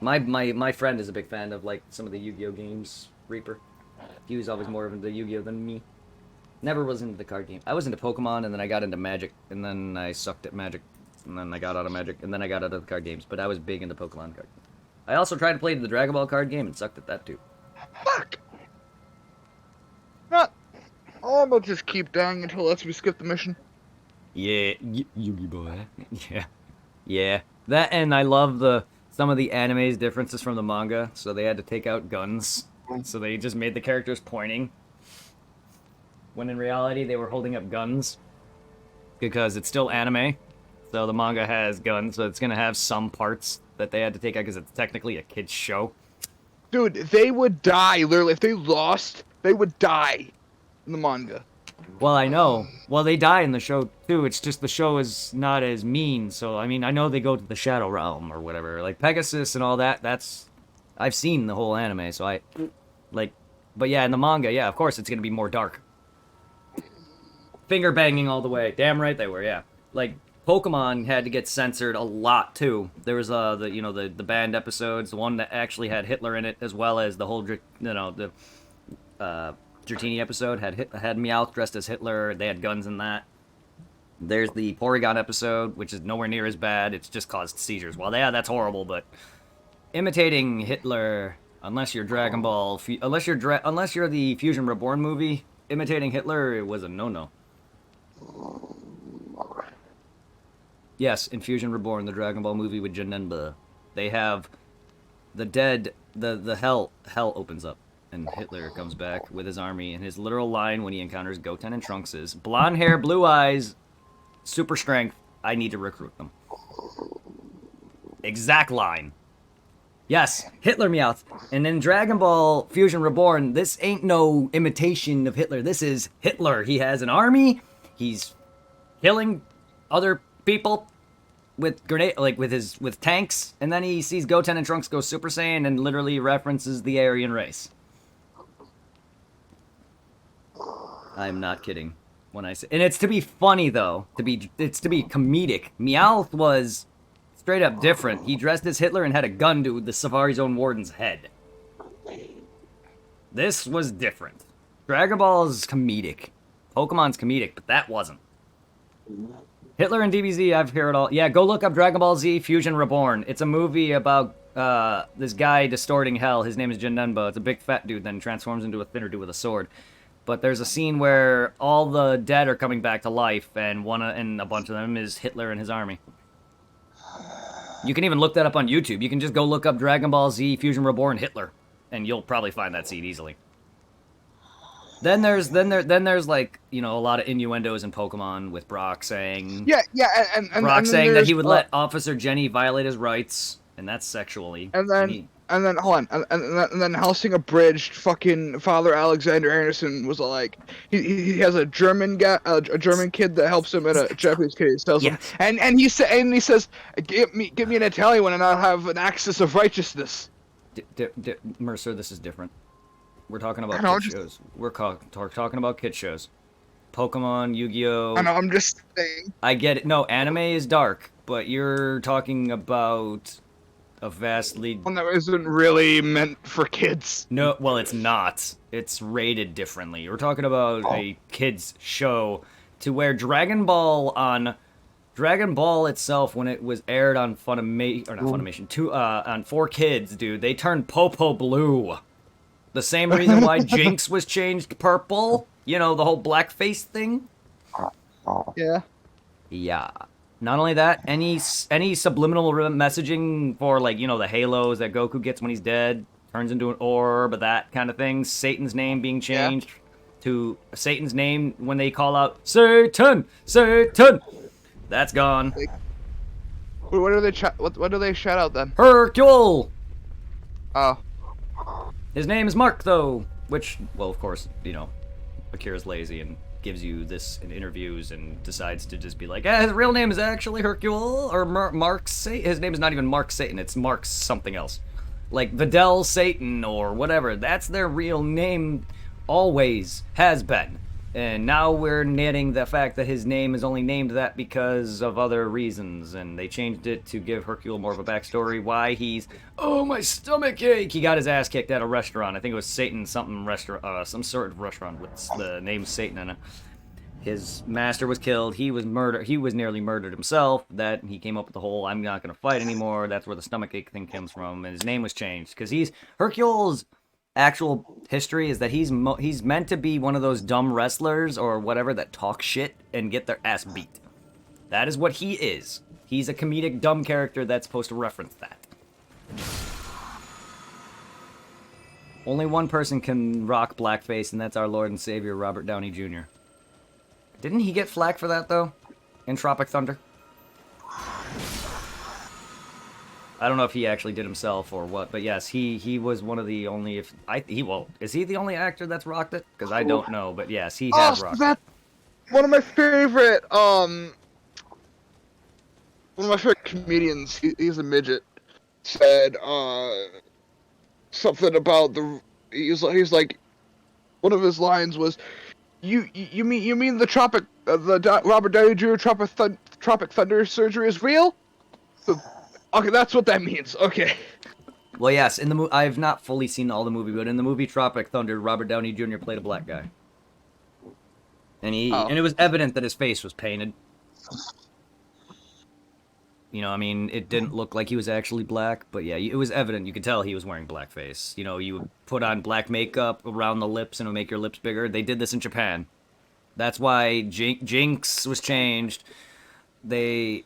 My friend is a big fan of like some of the Yu-Gi-Oh games. Reaper. He was always more into Yu-Gi-Oh than me. Never was into the card game. I was into Pokemon, and then I got into Magic, and then I sucked at Magic, and then I got out of Magic, and then I got out of the card games. But I was big into Pokemon card. I also tried to play the Dragon Ball card game and sucked at that too. Fuck! Not. I'm gonna just keep dying until it lets me skip the mission. Yeah, Yu-Gi boy. Yeah, yeah. That, and I love some of the anime's differences from the manga. So they had to take out guns. So they just made the characters pointing, when in reality they were holding up guns, because it's still anime. So the manga has guns, so it's gonna have some parts that they had to take out because it's technically a kid's show. Dude, they would die, literally. If they lost, they would die in the manga. Well, I know. Well, they die in the show, too. It's just the show is not as mean. So, I mean, I know they go to the Shadow Realm or whatever. Like, Pegasus and all that, I've seen the whole anime, so but yeah, in the manga, yeah, of course it's gonna be more dark. Finger banging all the way. Damn right they were, yeah. Like, Pokemon had to get censored a lot too. There was the banned episodes, the one that actually had Hitler in it, as well as the whole the Dratini episode had Meowth dressed as Hitler. They had guns in that. There's the Porygon episode, which is nowhere near as bad. It's just caused seizures. Well, yeah, that's horrible, but imitating Hitler, unless you're Dragon Ball, unless you're the Fusion Reborn movie, imitating Hitler was a no-no. Yes, in Fusion Reborn, the Dragon Ball movie with Janemba, they have the dead, the hell opens up, and Hitler comes back with his army, and his literal line when he encounters Goten and Trunks is, blonde hair, blue eyes, super strength, I need to recruit them. Exact line. Yes, Hitler Meowth. And in Dragon Ball Fusion Reborn, this ain't no imitation of Hitler. This is Hitler. He has an army, he's killing other people with with tanks, and then he sees Goten and Trunks go Super Saiyan and literally references the Aryan race. I'm not kidding when I say, and it's to be funny though, it's to be comedic. Meowth was straight up different. He dressed as Hitler and had a gun to the Safari's own warden's head. This was different. Dragon Ball's comedic. Pokemon's comedic, but that wasn't. Hitler and DBZ, I've heard it all. Yeah, go look up Dragon Ball Z Fusion Reborn. It's a movie about this guy distorting hell. His name is Janemba. It's a big fat dude, then transforms into a thinner dude with a sword. But there's a scene where all the dead are coming back to life, and a bunch of them is Hitler and his army. You can even look that up on YouTube. You can just go look up Dragon Ball Z Fusion Reborn Hitler, and you'll probably find that scene easily. Then there's like, a lot of innuendos in Pokemon with Brock saying and Brock and saying that he would let Officer Jenny violate his rights, and that's sexually. And and then hold on, and then Helsing Abridged, fucking Father Alexander Anderson was like, he has a German guy, a German kid that helps him, and a Japanese kid tells him, Yes. and he says, give me an Italian one, and I'll have an axis of righteousness. Mercer, this is different. We're talking about I know, kid shows. We're talking about kid shows. Pokemon, Yu-Gi-Oh. I know, I'm just saying. I get it. No, anime is dark, but you're talking about a vastly... One that isn't really meant for kids. No, well, it's not. It's rated differently. We're talking about a kids show to where Dragon Ball itself, when it was aired on Funimation, or not Funimation, on 4Kids, dude, they turned Popo blue. The same reason why Jinx was changed purple. You know, the whole blackface thing. Yeah. Yeah. Not only that, any subliminal messaging for, like, you know, the halos that Goku gets when he's dead, turns into an orb, that kind of thing. Satan's name being changed to Satan's name when they call out, Satan! Satan! That's gone. What do they what do they shout out then? Hercule! Oh. His name is Mark, though. Which, well, of course, you know, Akira's lazy and gives you this in interviews and decides to just be like, his real name is actually Hercule, or Mark Satan. His name is not even Mark Satan, it's Mark something else. Like Videl Satan or whatever. That's their real name, always has been. And now we're knitting the fact that his name is only named that because of other reasons. And they changed it to give Hercule more of a backstory. Why he's, oh, my stomach ache. He got his ass kicked at a restaurant. I think it was Satan something restaurant, some sort of restaurant with the name Satan in it. His master was killed. He was murdered. He was nearly murdered himself. That he came up with the whole, I'm not going to fight anymore. That's where the stomach ache thing comes from. And his name was changed because he's Hercule's actual history is that he's meant to be one of those dumb wrestlers or whatever that talk shit and get their ass beat. That is what he is. He's a comedic dumb character that's supposed to reference that. Only one person can rock blackface, and that's our Lord and Savior Robert Downey Jr. Didn't he get flack for that though in Tropic Thunder? I don't know if he actually did himself or what, but yes, he was one of the only. Is he the only actor that's rocked it? Because I don't know, but yes, he has rocked it. One of my favorite comedians. He's a midget. Said something about he's like, one of his lines was, you mean the Robert Downey Jr. Tropic Thunder surgery is real? Okay, that's what that means. Okay. Well, yes, in the I've not fully seen all the movie, but in the movie Tropic Thunder, Robert Downey Jr. played a black guy, and and it was evident that his face was painted. You know, I mean, it didn't look like he was actually black, but yeah, it was evident. You could tell he was wearing blackface. You know, you would put on black makeup around the lips and it would make your lips bigger. They did this in Japan. That's why Jinx was changed. Yeah.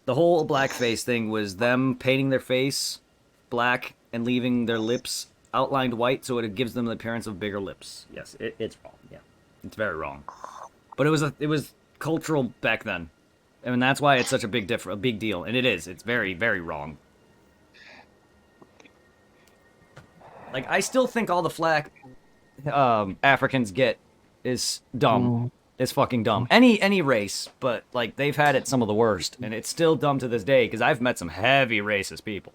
The whole blackface thing was them painting their face black and leaving their lips outlined white, so it gives them the appearance of bigger lips. Yes, it's wrong. Yeah, it's very wrong. But it was cultural back then, and that's why it's such a big deal. And it is. It's very, very wrong. Like, I still think all the flack Africans get is dumb. It's fucking dumb. Any race, but, like, they've had it some of the worst, and it's still dumb to this day, because I've met some heavy racist people.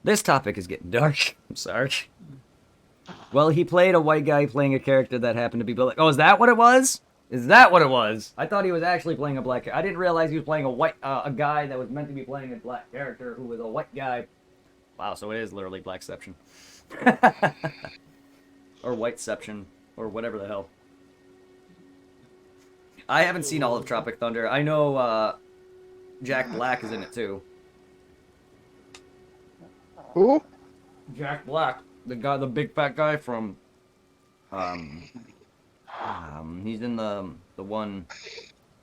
This topic is getting dark. I'm sorry. Well, he played a white guy playing a character that happened to be black. Oh, is that what it was? Is that what it was? I thought he was actually playing a black character. I didn't realize he was playing a guy that was meant to be playing a black character who was a white guy. Wow, so it is literally Blackception. Or Whiteception, or whatever the hell. I haven't seen all of Tropic Thunder. I know Jack Black is in it too. Who? Jack Black, the big fat guy from he's in the one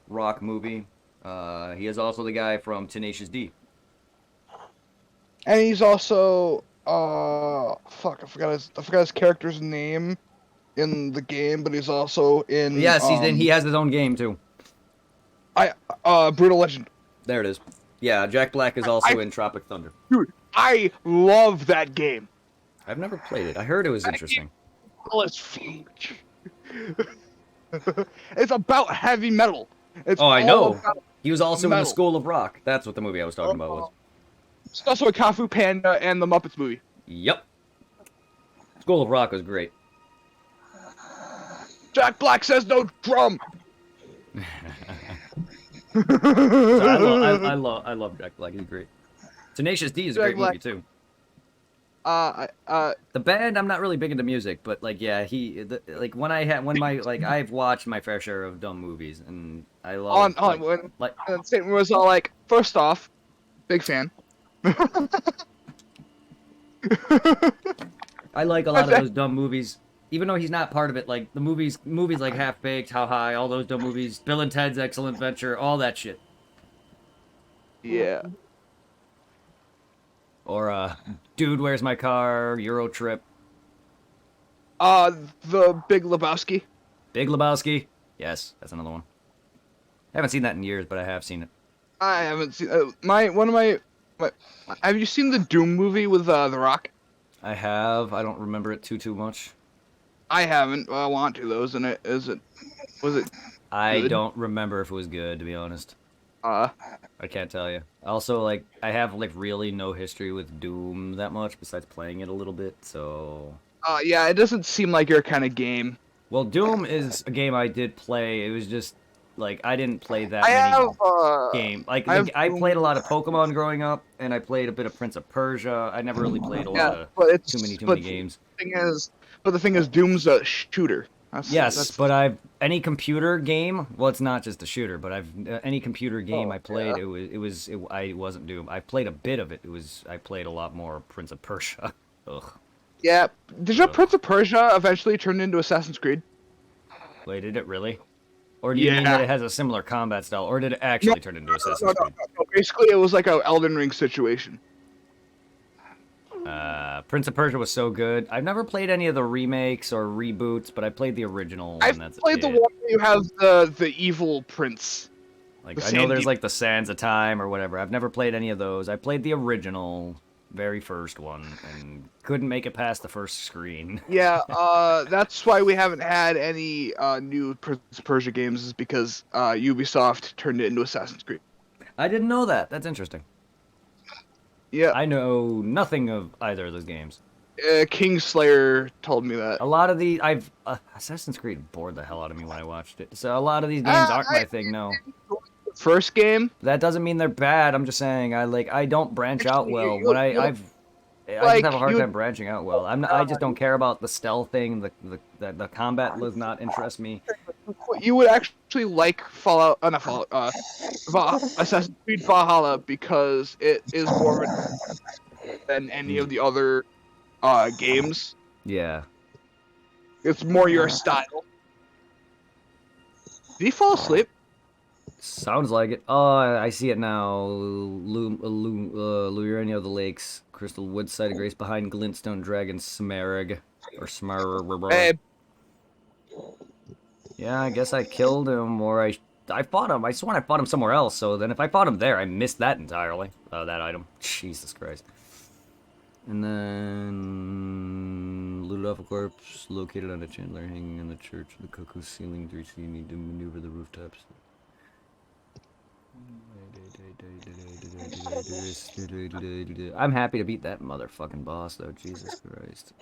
Rock movie. He is also the guy from Tenacious D. And he's also fuck, I forgot his character's name in the game, but he's also in. Yes, he's in. He has his own game too. Brutal Legend. There it is. Yeah, Jack Black is also in Tropic Thunder. Dude, I love that game. I've never played it. I heard it was interesting. Well, it's huge. It's about heavy metal. It's Oh, I all know. about He was also in the metal. School of Rock. That's what the movie I was talking about was. It's also a Kung Panda and the Muppets movie. Yep. School of Rock was great. Jack Black says no drum. So I love Jack Black. He's great. Tenacious D is a Jack great Black. movie too. Uh, The band, I'm not really big into music, but like, yeah, I've watched my fair share of dumb movies, and I love when like the statement was all like, first off, big fan. I like a lot of those dumb movies, even though he's not part of it. Like the movies like Half Baked, How High, all those dumb movies, Bill and Ted's Excellent Adventure, all that shit. Yeah. Or Dude, Where's My Car? Euro Trip. The Big Lebowski. Big Lebowski. Yes, that's another one. I haven't seen that in years, but I have seen it. I haven't seen one of my. Have you seen the Doom movie with The Rock? I have. I don't remember it too much. I haven't. I want to though. Was it? I Good? don't remember if it was good, to be honest. Uh, I can't tell you. Also, like, I have like really no history with Doom that much, besides playing it a little bit. So. yeah. It doesn't seem like your kind of game. Well, Doom is a game I did play. It was just like I didn't play that I many have games. Like I have I Doom. played a lot of Pokemon growing up, and I played a bit of Prince of Persia. I never really played a lot of but it's too many games. The thing is, Doom's a shooter. Yes, but any computer game. Well, it's not just a shooter, but any computer game I played. Yeah. I wasn't Doom. I played a bit of it. I played a lot more Prince of Persia. Ugh. Yeah. Did your Prince of Persia eventually turn into Assassin's Creed? Wait, did it really? Or do you mean that it has a similar combat style, or did it actually turn into Assassin's Creed? No. Basically, it was like a Elden Ring situation. Prince of Persia was so good. I've never played any of the remakes or reboots, but I played the original. I've played the one where you have the evil prince. Like I know there's like the Sands of Time or whatever. I've never played any of those. I played the original, very first one, and couldn't make it past the first screen. Yeah, that's why we haven't had any new Prince of Persia games, is because Ubisoft turned it into Assassin's Creed. I didn't know that. That's interesting. Yeah. I know nothing of either of those games. Kingslayer told me that. A lot of the Assassin's Creed bored the hell out of me when I watched it. So a lot of these games aren't my thing. No. First game. That doesn't mean they're bad. I'm just saying I don't branch out well. When I like, just have a hard time branching out well. I just don't care about the stealth thing. The combat does not interest me. You would actually like Assassin's Creed Valhalla, because it is more than any of the other games. Yeah. It's more your style. Did he fall asleep? Sounds like it. Oh, I see it now. Lurania of the Lakes, Crystal Woodside of Grace, behind Glintstone Dragon, Smarag, or Smarag. Hey, Yeah, I guess I killed him, or I fought him. I sworn I fought him somewhere else. So then, if I fought him there, I missed that entirely. That item. Jesus Christ. And then looted off a corpse located on a chandelier hanging in the church. The cuckoo ceiling 3C. You need to maneuver the rooftops. I'm happy to beat that motherfucking boss, though. Jesus Christ.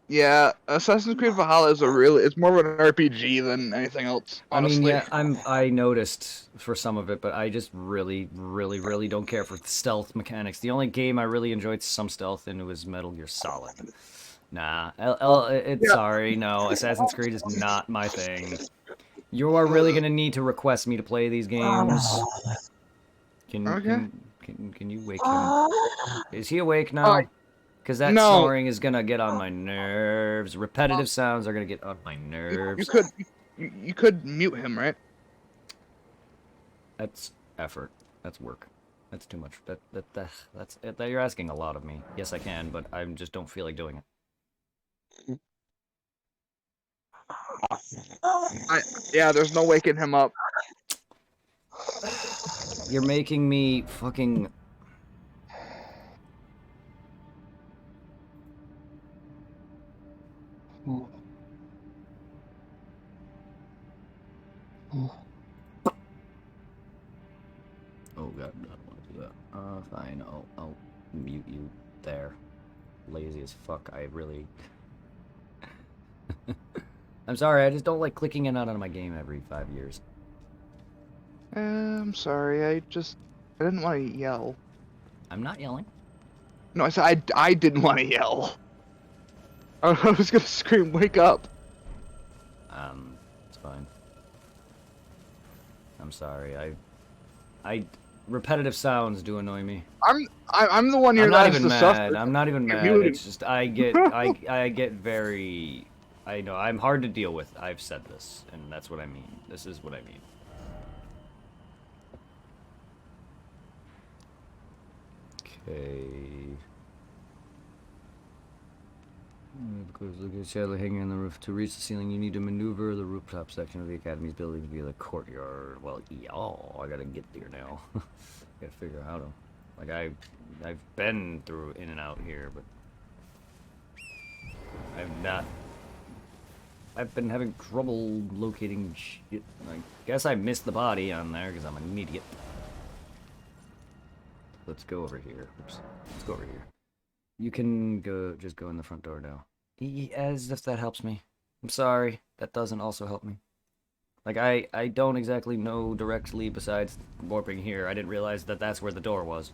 yeah, Assassin's Creed Valhalla is it's more of an RPG than anything else, honestly. I mean, yeah, I noticed for some of it, but I just really don't care for stealth mechanics. The only game I really enjoyed some stealth in was Metal Gear Solid. Nah, sorry, no, Assassin's Creed is not my thing. You are really gonna need to request me to play these games. Can you wake him? Is he awake now? Because that snoring is gonna get on my nerves. Repetitive sounds are gonna get on my nerves. You could mute him, right? That's effort. That's work. That's too much. You're asking a lot of me. Yes, I can, but I just don't feel like doing it. Yeah, there's no waking him up. You're making me fucking... Oh god, I don't want to do that. Fine, I'll mute you there. Lazy as fuck, I really... I'm sorry, I just don't like clicking in and out of my game every 5 years. I'm sorry, I didn't want to yell. I'm not yelling. No, I said I didn't want to yell. I was gonna scream, wake up! It's fine. I'm sorry, repetitive sounds do annoy me. I'm the one here I'm that not has even to mad. suffer. I'm not even mad. muted. It's just I get very. I know I'm hard to deal with. I've said this, and that's what I mean. This is what I mean. Okay. Because look at shadow hanging on the roof. To reach the ceiling, you need to maneuver the rooftop section of the academy's building via the courtyard. Well, I gotta get there now. Gotta figure out how to. Like I've been through in and out here, but I've been having trouble locating shit. I guess I missed the body on there because I'm an idiot. Let's go over here. Oops. Let's go over here. You can just go in the front door now. As if that helps me. I'm sorry. That doesn't also help me. Like, I don't exactly know directly besides warping here. I didn't realize that that's where the door was.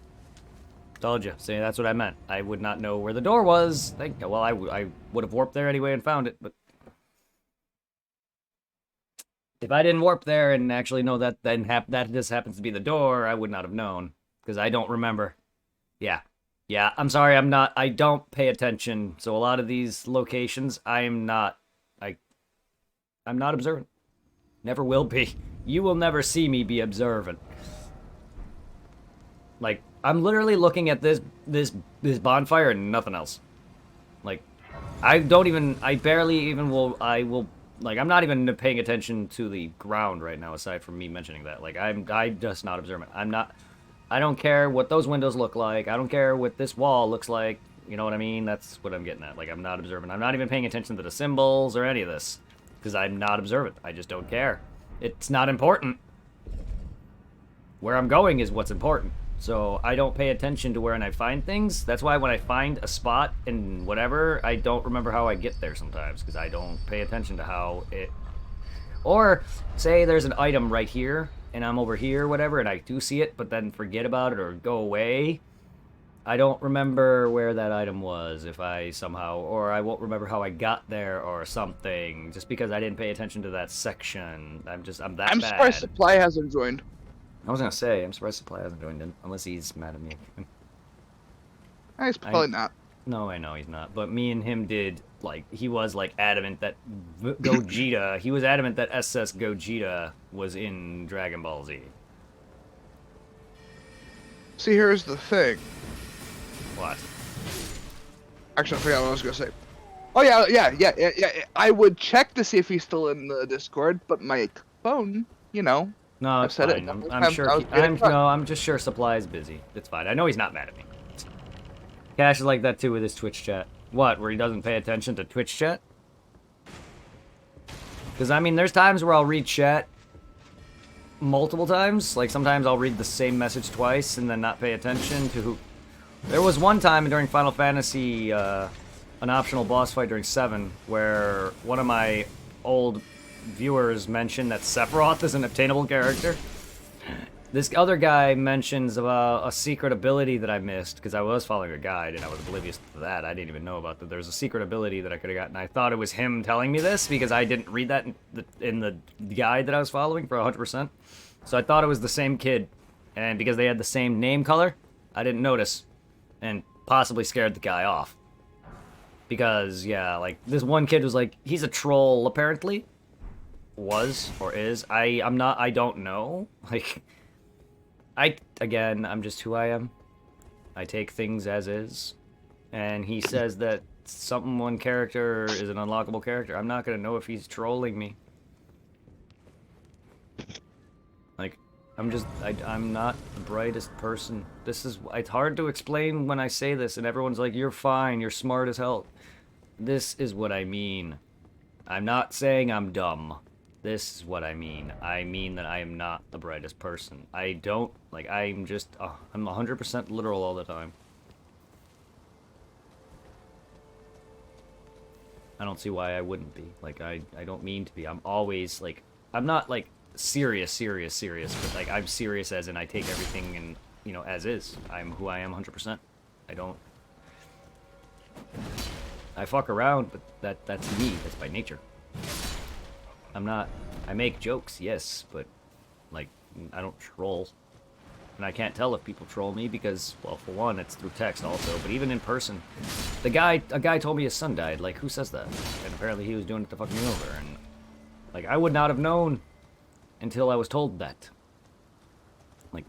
Told you. See, that's what I meant. I would not know where the door was. Well, I would have warped there anyway and found it, but... If I didn't warp there and actually know that that this happens to be the door, I would not have known. Because I don't remember. Yeah. Yeah, I'm sorry, I don't pay attention. So a lot of these locations, I'm not observant. Never will be. You will never see me be observant. Like, I'm literally looking at this bonfire and nothing else. Like, I barely even like, I'm not even paying attention to the ground right now, aside from me mentioning that. Like, I'm just not observant. I don't care what those windows look like. I don't care what this wall looks like. You know what I mean? That's what I'm getting at. Like, I'm not observant. I'm not even paying attention to the symbols or any of this. Because I'm not observant. I just don't care. It's not important. Where I'm going is what's important. So I don't pay attention to where I find things. That's why when I find a spot and whatever, I don't remember how I get there sometimes. Because I don't pay attention to how it... Or, say there's an item right here. And I'm over here, whatever, and I do see it, but then forget about it or go away. I don't remember where that item was if I somehow, or I won't remember how I got there or something, just because I didn't pay attention to that section. I'm that bad. I'm surprised Supply hasn't joined. I was gonna say, I'm surprised Supply hasn't joined in, unless he's mad at me. He's probably not. No, I know he's not. But me and him did, like, he was, like, adamant that Gogeta, he was adamant that SS Gogeta was in Dragon Ball Z. See, here's the thing. What? Actually, I forgot what I was gonna say. Oh, yeah. I would check to see if he's still in the Discord, but my phone, you know. No, it's fine. I'm just sure Supply is busy. It's fine. I know he's not mad at me. Cash is like that too with his Twitch chat. What, where he doesn't pay attention to Twitch chat? Because, I mean, there's times where I'll read chat multiple times. Like, sometimes I'll read the same message twice and then not pay attention to who... There was one time during Final Fantasy, an optional boss fight during 7, where one of my old viewers mentioned that Sephiroth is an obtainable character. This other guy mentions about a secret ability that I missed, because I was following a guide, and I was oblivious to that. I didn't even know about that. There's a secret ability that I could have gotten. I thought it was him telling me this, because I didn't read that in the guide that I was following for 100%. So I thought it was the same kid, and because they had the same name color, I didn't notice, and possibly scared the guy off. Because, yeah, like, this one kid was like, he's a troll, apparently. Was, or is. I don't know. Like... Again, I'm just who I am. I take things as is. And he says that one character is an unlockable character. I'm not gonna know if he's trolling me. Like, I'm not the brightest person. It's hard to explain when I say this, and everyone's like, you're fine, you're smart as hell. This is what I mean. I'm not saying I'm dumb. This is what I mean. I mean that I am not the brightest person. I'm 100% literal all the time. I don't see why I wouldn't be. Like, I don't mean to be. I'm always, like, I'm not, like, serious, but, like, I'm serious as in I take everything and, you know, as is. I'm who I am 100%. I fuck around, but that's me. That's by nature. I make jokes, yes, but, like, I don't troll. And I can't tell if people troll me because, well, for one, it's through text also, but even in person. A guy told me his son died. Like, who says that? And apparently he was doing it to fuck me over. And, like, I would not have known until I was told that. Like,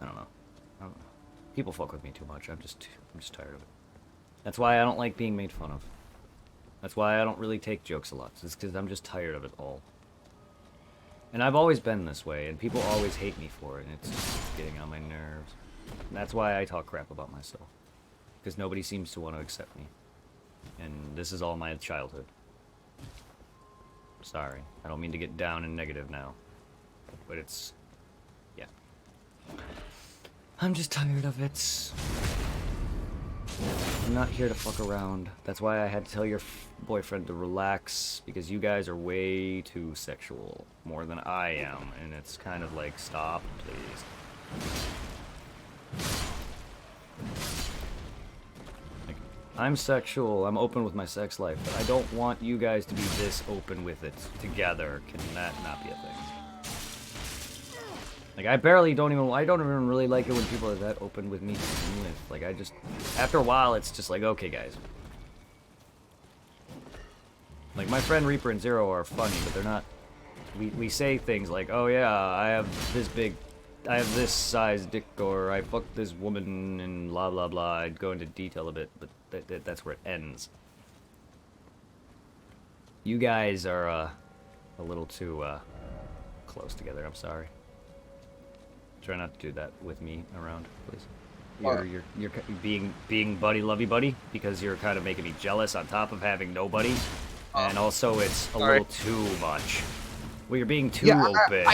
I don't know. People fuck with me too much. I'm just tired of it. That's why I don't like being made fun of. That's why I don't really take jokes a lot. It's because I'm just tired of it all. And I've always been this way, and people always hate me for it, and it's getting on my nerves. And that's why I talk crap about myself. Because nobody seems to want to accept me. And this is all my childhood. Sorry. I don't mean to get down and negative now. But it's... yeah. I'm just tired of it. I'm not here to fuck around. That's why I had to tell your boyfriend to relax, because you guys are way too sexual. More than I am, and it's kind of like, stop, please. Like, I'm sexual, I'm open with my sex life, but I don't want you guys to be this open with it together. Can that not be a thing? Like, I don't even really like it when people are that open with me to begin with. Like, after a while, it's just like, okay, guys. Like, my friend Reaper and Zero are funny, but they're not... We say things like, oh yeah, I have this size dick, or I fucked this woman, and blah blah blah. I'd go into detail a bit, but that's where it ends. You guys are, a little too, close together, I'm sorry. Try not to do that with me around, please. You're being buddy lovey buddy because you're kind of making me jealous on top of having nobody, and also it's a little too much. Well, you're being too open.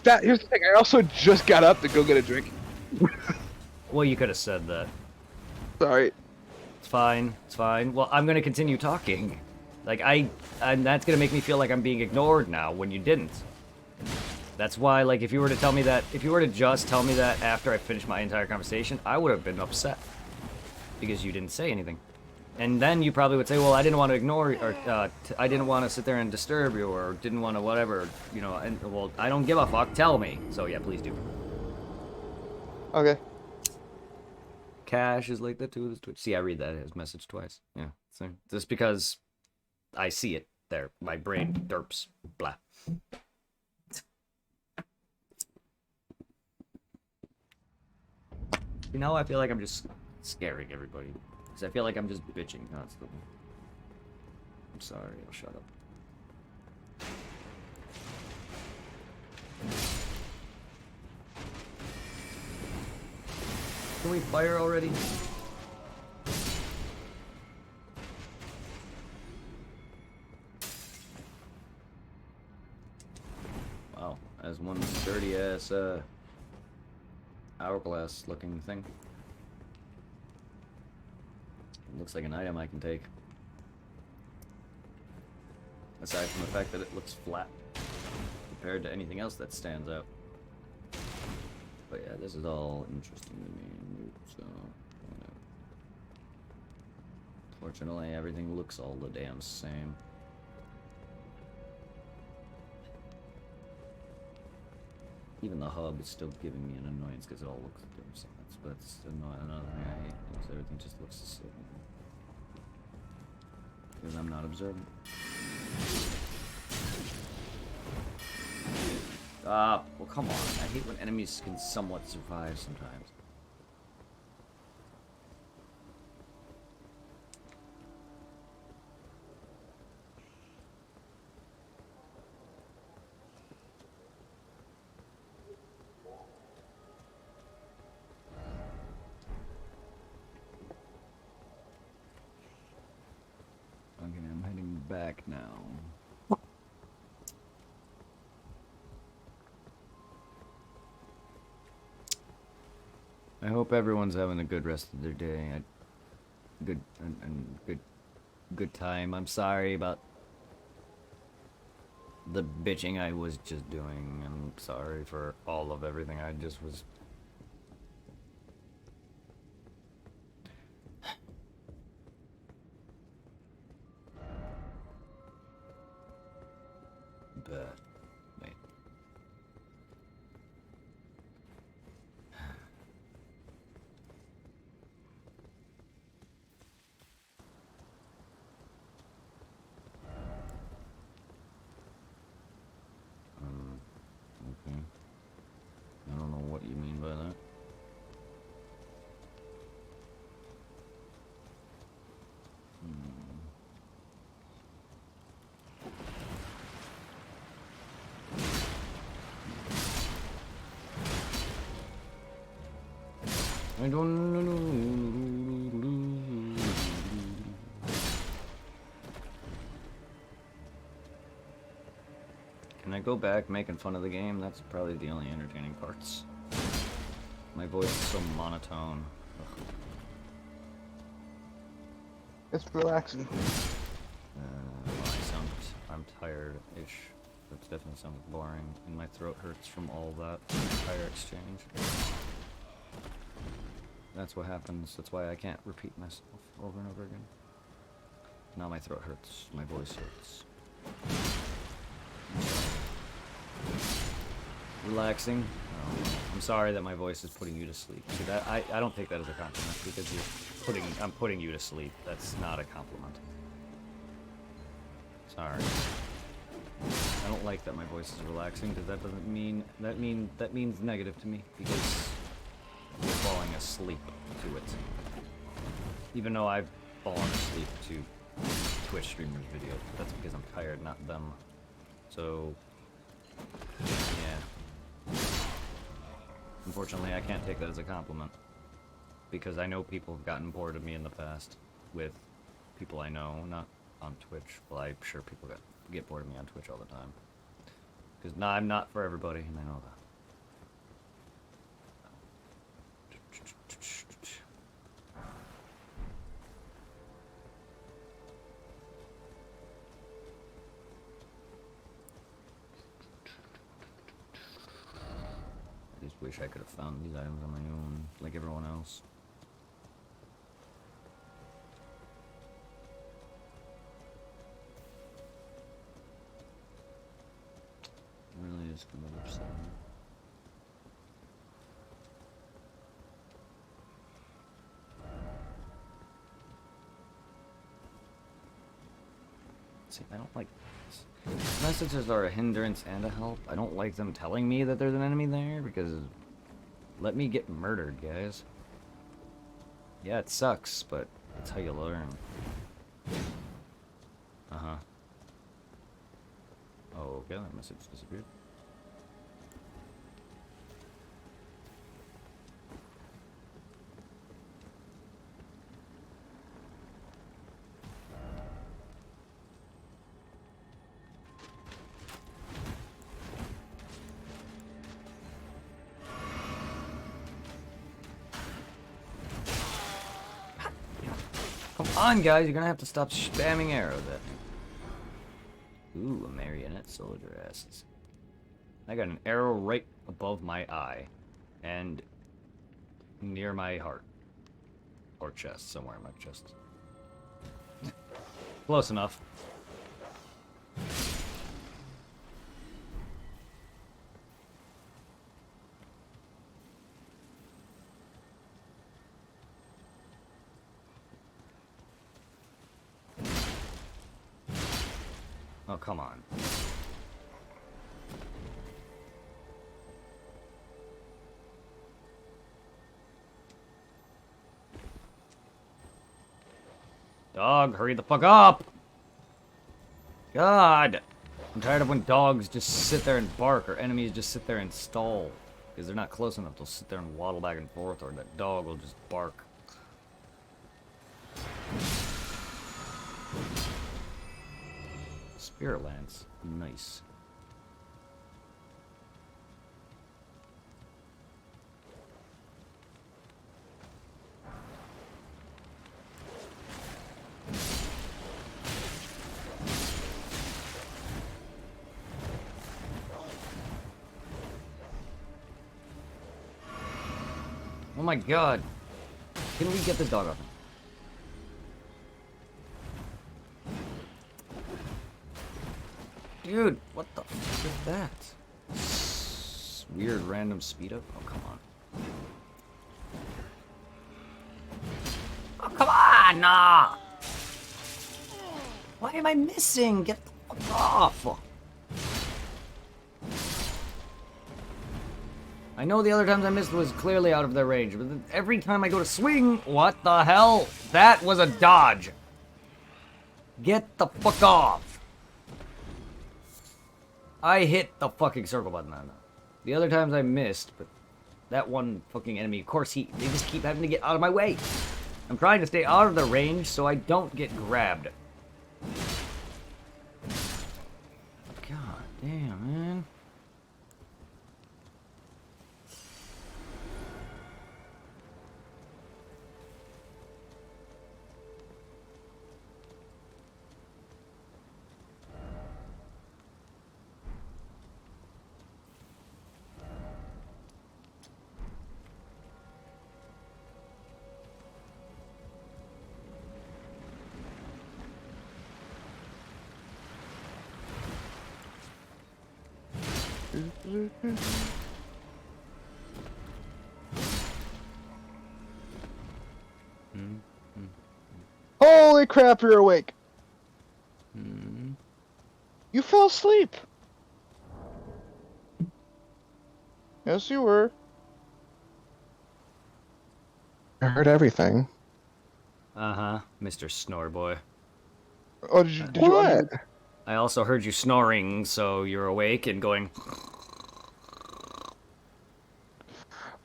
Here's the thing. I also just got up to go get a drink. Well, you could have said that. Sorry. It's fine. It's fine. Well, I'm gonna continue talking. Like and that's gonna make me feel like I'm being ignored now when you didn't. That's why, like, if you were to just tell me that after I finished my entire conversation, I would have been upset. Because you didn't say anything. And then you probably would say, well, I didn't want to ignore you, or I didn't want to sit there and disturb you, or didn't want to whatever, you know, and, well, I don't give a fuck, tell me. So, yeah, please do. Okay. Cash is like that too, this Twitch. See, I read that as message twice. Yeah, so, just because I see it there. My brain derps. Blah. You know, I feel like I'm just scaring everybody. Because I feel like I'm just bitching constantly. I'm sorry, I'll shut up. Can we fire already? Wow, as one dirty ass hourglass looking thing. It looks like an item I can take. Aside from the fact that it looks flat compared to anything else that stands out. But yeah, this is all interesting to me. So, fortunately, everything looks all the damn same. Even the hub is still giving me an annoyance because it all looks the same. That's another thing I hate. Is everything just looks the same. Because I'm not observant. Well, come on. I hate when enemies can somewhat survive sometimes. back now. I hope everyone's having a good rest of their day. Good time. I'm sorry about the bitching I was just doing. I'm sorry for all of everything I just was. But wait. Okay. I don't know what you mean by that. I don't know. Can I go back making fun of the game? That's probably the only entertaining parts. My voice is so monotone. Ugh. It's relaxing. I'm tired-ish. That definitely sounds boring, and my throat hurts from all that entire exchange. That's what happens. That's why I can't repeat myself over and over again. Now my throat hurts. My voice hurts. Relaxing. Oh, I'm sorry that my voice is putting you to sleep. See, that I don't take that as a compliment because I'm putting you to sleep. That's not a compliment. Sorry. I don't like that my voice is relaxing because that doesn't mean that means negative to me because you're falling asleep to it. Even though I've fallen asleep to Twitch streamers' videos, that's because I'm tired, not them. So yeah. Unfortunately, I can't take that as a compliment because I know people have gotten bored of me in the past with people I know, not on Twitch. Well, I'm sure people get bored of me on Twitch all the time. Because I'm not for everybody, and I know that. I just wish I could have found these items on my own, like everyone else. It really is kind of upsetting. See, I don't like this. Messages are a hindrance and a help. I don't like them telling me that there's an enemy there because let me get murdered, guys. Yeah, it sucks, but that's how you learn. Uh-huh. Oh, okay, that message disappeared. Come on, guys, you're gonna have to stop spamming arrows at me. Ooh, a marionette soldier asses. I got an arrow right above my eye. And near my heart. Or chest, somewhere in my chest. Close enough. Oh, come on. Dog, hurry the fuck up! God! I'm tired of when dogs just sit there and bark, or enemies just sit there and stall. Because they're not close enough, they'll sit there and waddle back and forth, or that dog will just bark. Spirit Lance. Nice. Oh my god. Can we get this dog off? Dude, what the fuck is that? Weird random speed up? Oh, come on. Oh, come on! Nah! Why am I missing? Get the fuck off! I know the other times I missed was clearly out of their range, but every time I go to swing, what the hell? That was a dodge. Get the fuck off. I hit the fucking circle button on that. The other times I missed, but that one fucking enemy, of course, they just keep having to get out of my way. I'm trying to stay out of the range so I don't get grabbed. God damn, man. Holy crap, you're awake. You fell asleep. Yes, you were. I heard everything. Uh-huh, Mr. Snore Boy. Oh, did you What? I also heard you snoring, so you're awake and going...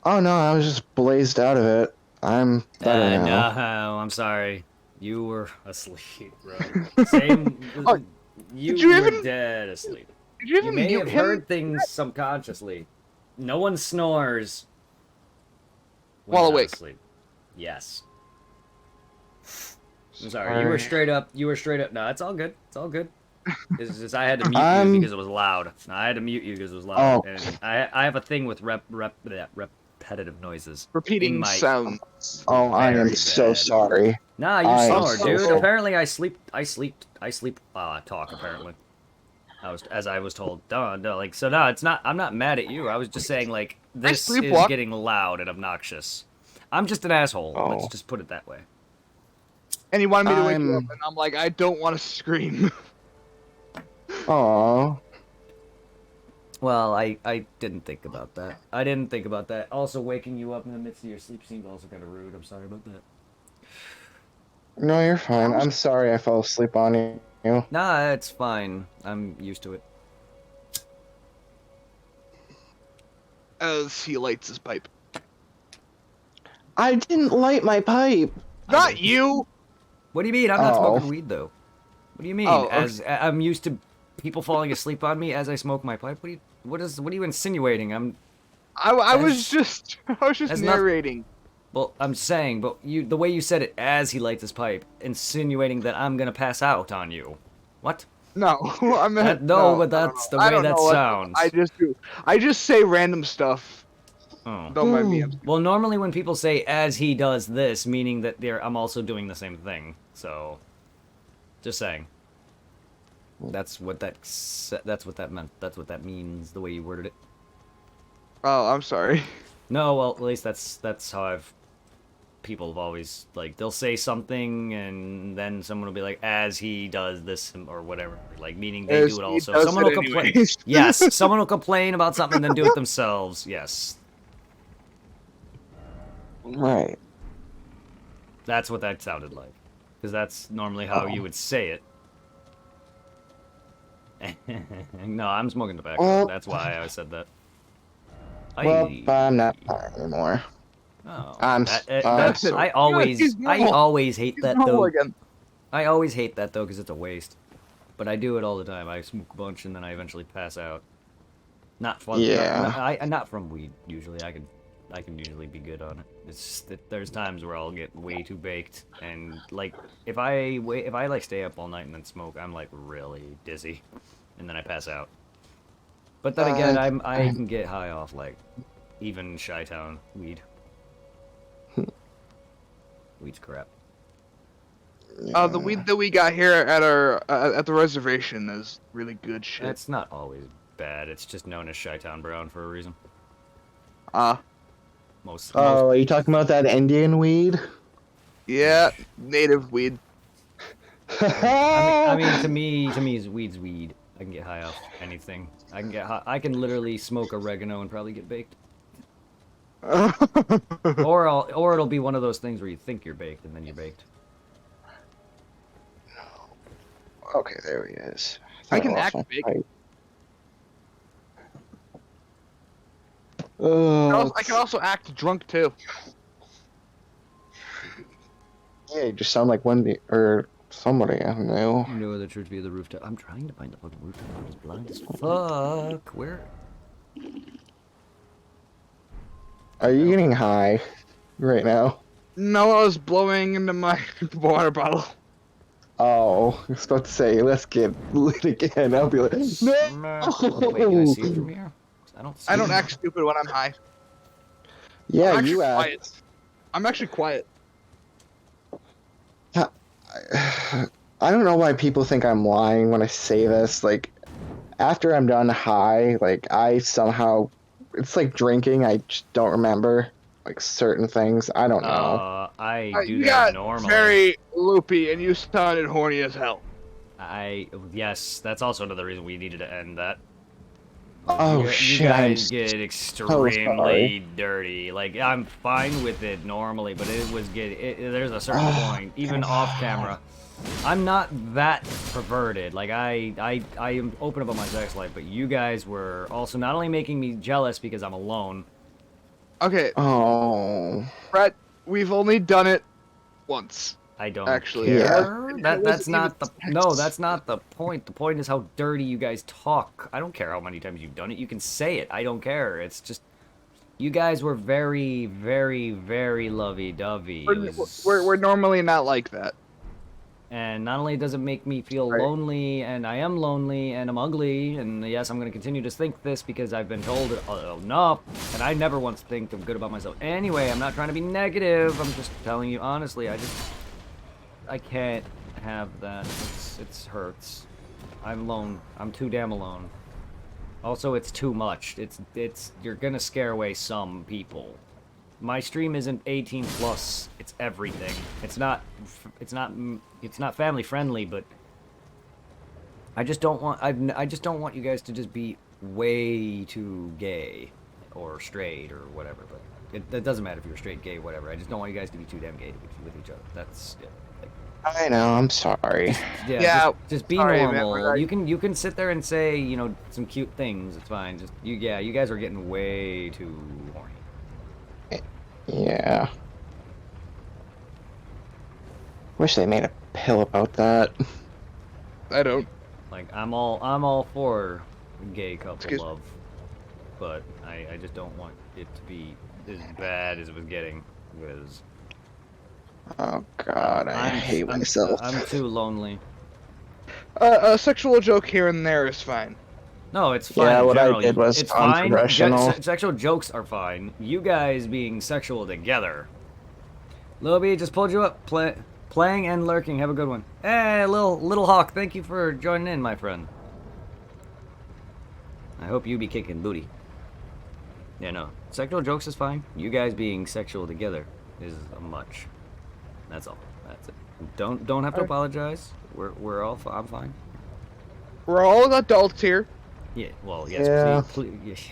Oh no, I was just blazed out of it. I'm better now. No, I'm sorry. You were asleep, bro. Same... Oh, you did you were even- dead asleep. Did you You even may mute have him? heard things subconsciously. No one snores when While not awake. asleep. Yes. I'm sorry. You were straight up. No, it's all good. It's all good. It's just I had to mute you because it was loud. No, I had to mute you because it was loud. Oh. And I have a thing with repetitive noises. Repeating in my- sounds. Oh, I am Very so bad. sorry. Nah, you I'm snore, so dude. sorry. Apparently, I sleep. Talk. Apparently, I was told. No, like so. No, it's not. I'm not mad at you. I was just saying like this is sleepwalk. getting loud and obnoxious. I'm just an asshole. Oh. Let's just put it that way. And he wanted me to wake you I'm- up, and I'm like, I don't want to scream. Aw. Well, I didn't think about that. I didn't think about that. Also, waking you up in the midst of your sleep seems also kind of rude. I'm sorry about that. No, you're fine. I'm sorry I fell asleep on you. Nah, it's fine. I'm used to it. As he lights his pipe. I didn't light my pipe. Not you! What do you mean? I'm not Oh. smoking weed though. What do you mean? Oh, okay. As I'm used to people falling asleep on me as I smoke my pipe. What are you insinuating? I was As- just as not- narrating. Well, I'm saying, but the way you said it as he lights his pipe, insinuating that I'm gonna pass out on you. What? No, I meant No, but that's the I way don't that know what- sounds. I just do. I just say random stuff. Oh. Don't mind me. Well, normally when people say as he does this, meaning that I'm also doing the same thing. So, just saying. That's what that meant. That's what that means. The way you worded it. Oh, I'm sorry. No, well, at least that's how people have always like they'll say something and then someone will be like as he does this or whatever, like meaning they As do it he also. does Someone it will complain. anyways. Yes, someone will complain about something and then do it themselves. Yes, Right. that's what that sounded like, because that's normally how you would say it. No, I'm smoking tobacco. Well- That's why I said that. Well, Aye. I'm not fine anymore. Oh, I'm that's- sorry. I always He's normal. always hate He's that normal though. again. I always hate that though because it's a waste. but I do it all the time. I smoke a bunch and then I eventually pass out. Not from Yeah. not from weed usually. I can usually be good on it. It's just that there's times where I'll get way too baked, and like if I like stay up all night and then smoke, I'm like really dizzy, and then I pass out. But then again, I can get high off like even Chi-Town weed. Weed's crap. The weed that we got here at our at the reservation is really good shit. It's not always bad. It's just known as Chi-Town Brown for a reason. Most Oh, are you talking about that Indian weed? Yeah, native weed. I mean, to me, weed's weed. I can get high off anything. I can get high. I can literally smoke oregano and probably get baked. Or it'll be one of those things where you think you're baked and then you're baked. Okay, there he is. I can act big. I can also act drunk too. Yeah, you just sound like Wendy or somebody. I don't know. No other church via the rooftop. I'm trying to find the fucking rooftop. I'm just blind as fuck. Where? Are you getting high right now? No, I was blowing into my water bottle. Oh, I was about to say, let's get lit again. I'll be like, no! Wait, can I see it from here? I don't act stupid when I'm high. Yeah, I'm you act. quiet. I'm actually quiet. I don't know why people think I'm lying when I say this. Like, after I'm done high, like, I somehow... It's like drinking, I just don't remember, like, certain things. I don't know. I do you that got normally. very loopy, and you sounded horny as hell. Yes, that's also another reason we needed to end that. Oh, You shit, guys I'm get so extremely sorry. dirty. Like, I'm fine with it normally, but it was there's a certain point, even off camera. I'm not that perverted. Like, I am open about my sex life, but you guys were also not only making me jealous because I'm alone. Okay, Oh. Brett, we've only done it once. I don't Actually, care. yeah. That's not the that's not the point. The point is how dirty you guys talk. I don't care how many times you've done it. You can say it. I don't care. It's just you guys were very, very, very lovey-dovey. We're normally not like that. And not only does it make me feel lonely, and I am lonely, and I'm ugly, and yes, I'm going to continue to think this because I've been told enough, and I never once think I'm good about myself. Anyway, I'm not trying to be negative. I'm just telling you honestly. I can't have that. It hurts. I'm alone. I'm too damn alone. Also, it's too much. You're gonna scare away some people. My stream isn't 18 plus. It's everything. It's not family friendly, but I just don't want. I just don't want you guys to just be way too gay or straight or whatever. But it doesn't matter if you're straight, gay, whatever. I just don't want you guys to be too damn gay with each other. That's it. I know, I'm sorry. Yeah, just be sorry, normal. man, You can sit there and say, you know, some cute things. It's fine. Just you guys are getting way too horny. Yeah. Wish they made a pill about that. I don't. Like I'm all for gay couple Excuse me. love, but I just don't want it to be as bad as it was getting. Because Oh god, I hate myself. I'm too lonely. A sexual joke here and there is fine. No, it's fine. Yeah, what I generally. did was it's fine. unprofessional. Sexual jokes are fine. You guys being sexual together. Lil B just pulled you up. Playing and lurking. Have a good one. Hey, little hawk. Thank you for joining in, my friend. I hope you be kicking booty. Yeah, no. Sexual jokes is fine. You guys being sexual together is a much. That's all. That's it. Don't have to apologize. We're all. I'm fine. We're all adults here. Yeah. Well, yes. Yeah. Please.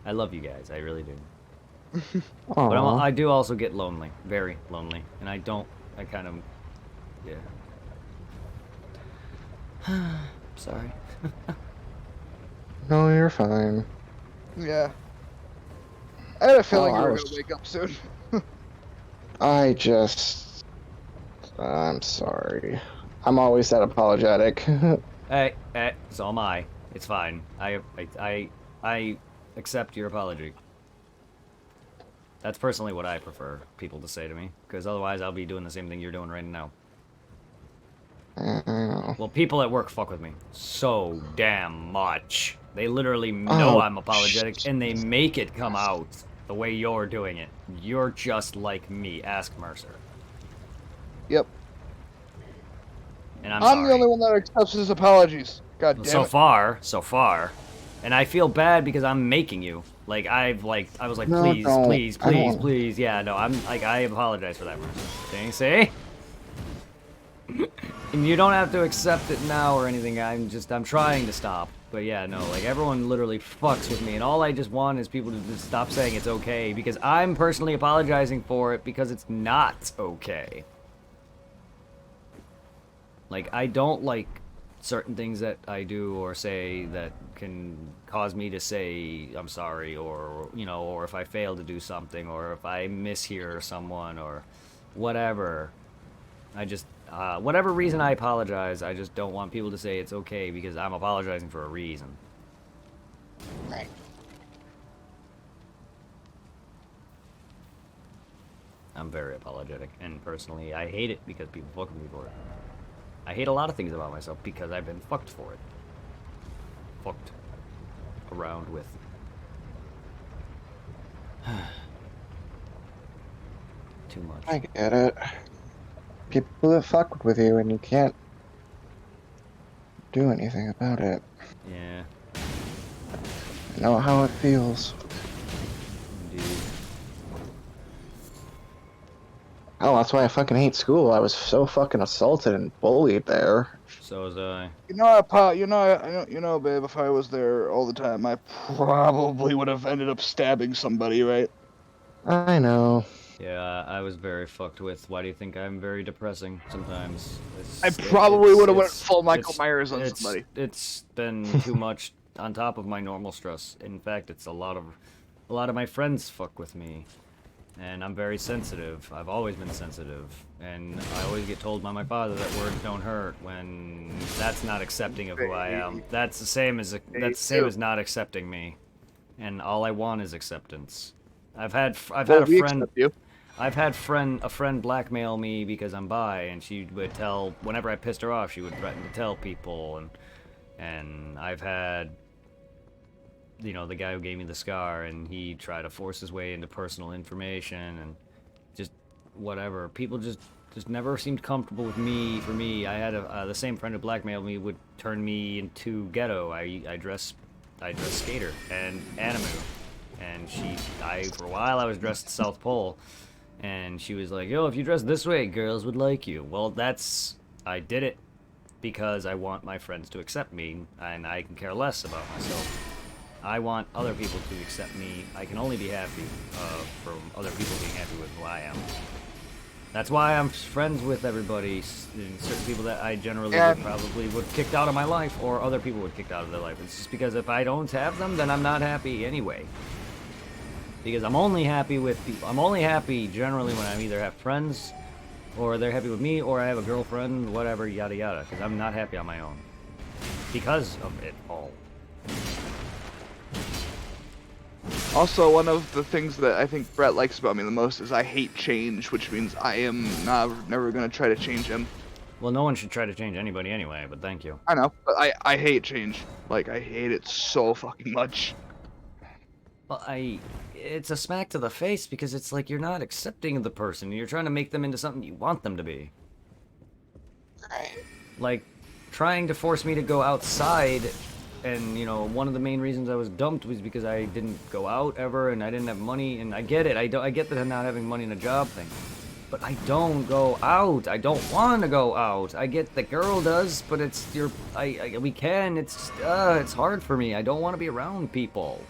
I love you guys. I really do. But Aw. I do also get lonely, very lonely, and I kind of, yeah. Sorry. No, you're fine. Yeah. I had a feeling Oh, you I were was- gonna wake up soon. I'm sorry. I'm always that apologetic. Hey, so am I. It's fine. I accept your apology. That's personally what I prefer people to say to me, because otherwise I'll be doing the same thing you're doing right now. Well, people at work fuck with me so damn much. They literally know Oh, I'm apologetic, and they make it come out the way you're doing it. You're just like me. Ask Mercer. Yep. And I'm I'm the sorry. only one that accepts his apologies. God damn So it. far. And I feel bad because I'm making you. Like, I was like, no, please, don't. please, I don't please, want. please. Yeah, no, I'm like, I apologize for that, Mercer. See? And you don't have to accept it now or anything. I'm trying to stop. But yeah, no, like everyone literally fucks with me, and all I just want is people to just stop saying it's okay, because I'm personally apologizing for it because it's not okay. Like, I don't like certain things that I do or say that can cause me to say I'm sorry, or, you know, or if I fail to do something, or if I mishear someone, or whatever. I just, whatever reason I apologize, I just don't want people to say it's okay because I'm apologizing for a reason. Right. I'm very apologetic, and personally, I hate it because people fuck with me for it. I hate a lot of things about myself because I've been fucked for it. Fucked around with. Too much. I get it. People that fuck with you and you can't do anything about it. Yeah, I know how it feels. indeed. Oh, that's why I fucking hate school. I was so fucking assaulted and bullied there. So was I. Babe, if I was there all the time, I probably would have ended up stabbing somebody, right? I know. Yeah, I was very fucked with. Why do you think I'm very depressing sometimes? I probably would have went full Michael it's, Myers on somebody. it's been too much on top of my normal stress. In fact, it's a lot of my friends fuck with me. And I'm very sensitive. I've always been sensitive. And I always get told by my father that words don't hurt, when that's not accepting of who I am. That's the same as not accepting me. And all I want is acceptance. I've had a We friend accept you. I've had a friend blackmail me because I'm bi, and she would tell, whenever I pissed her off, she would threaten to tell people, and I've had, you know, the guy who gave me the scar, and he tried to force his way into personal information, and just whatever. People just never seemed comfortable with me. For me, I had the same friend who blackmailed me would turn me into ghetto. I dress skater and anime, and for a while I was dressed South Pole. And she was like, yo, if you dress this way, girls would like you. Well, I did it because I want my friends to accept me, and I can care less about myself. I want other people to accept me. I can only be happy from other people being happy with who I am. That's why I'm friends with everybody, and certain people that I generally would kicked out of my life, or other people would kicked out of their life. It's just because if I don't have them, then I'm not happy anyway. Because I'm only happy generally when I either have friends, or they're happy with me, or I have a girlfriend, whatever, yada yada. Because I'm not happy on my own. Because of it all. Also, one of the things that I think Brett likes about me the most is I hate change, which means I am never gonna try to change him. Well, no one should try to change anybody anyway, but thank you. I know, but I hate change. Like, I hate it so fucking much. Well, it's a smack to the face, because it's like you're not accepting the person. You're trying to make them into something you want them to be. Right. Like, trying to force me to go outside, and, you know, one of the main reasons I was dumped was because I didn't go out ever, and I didn't have money, and I get it. I get that I'm not having money in a job thing. But I don't go out. I don't want to go out. I get the girl does, but it's we can. It's just, it's hard for me. I don't want to be around people.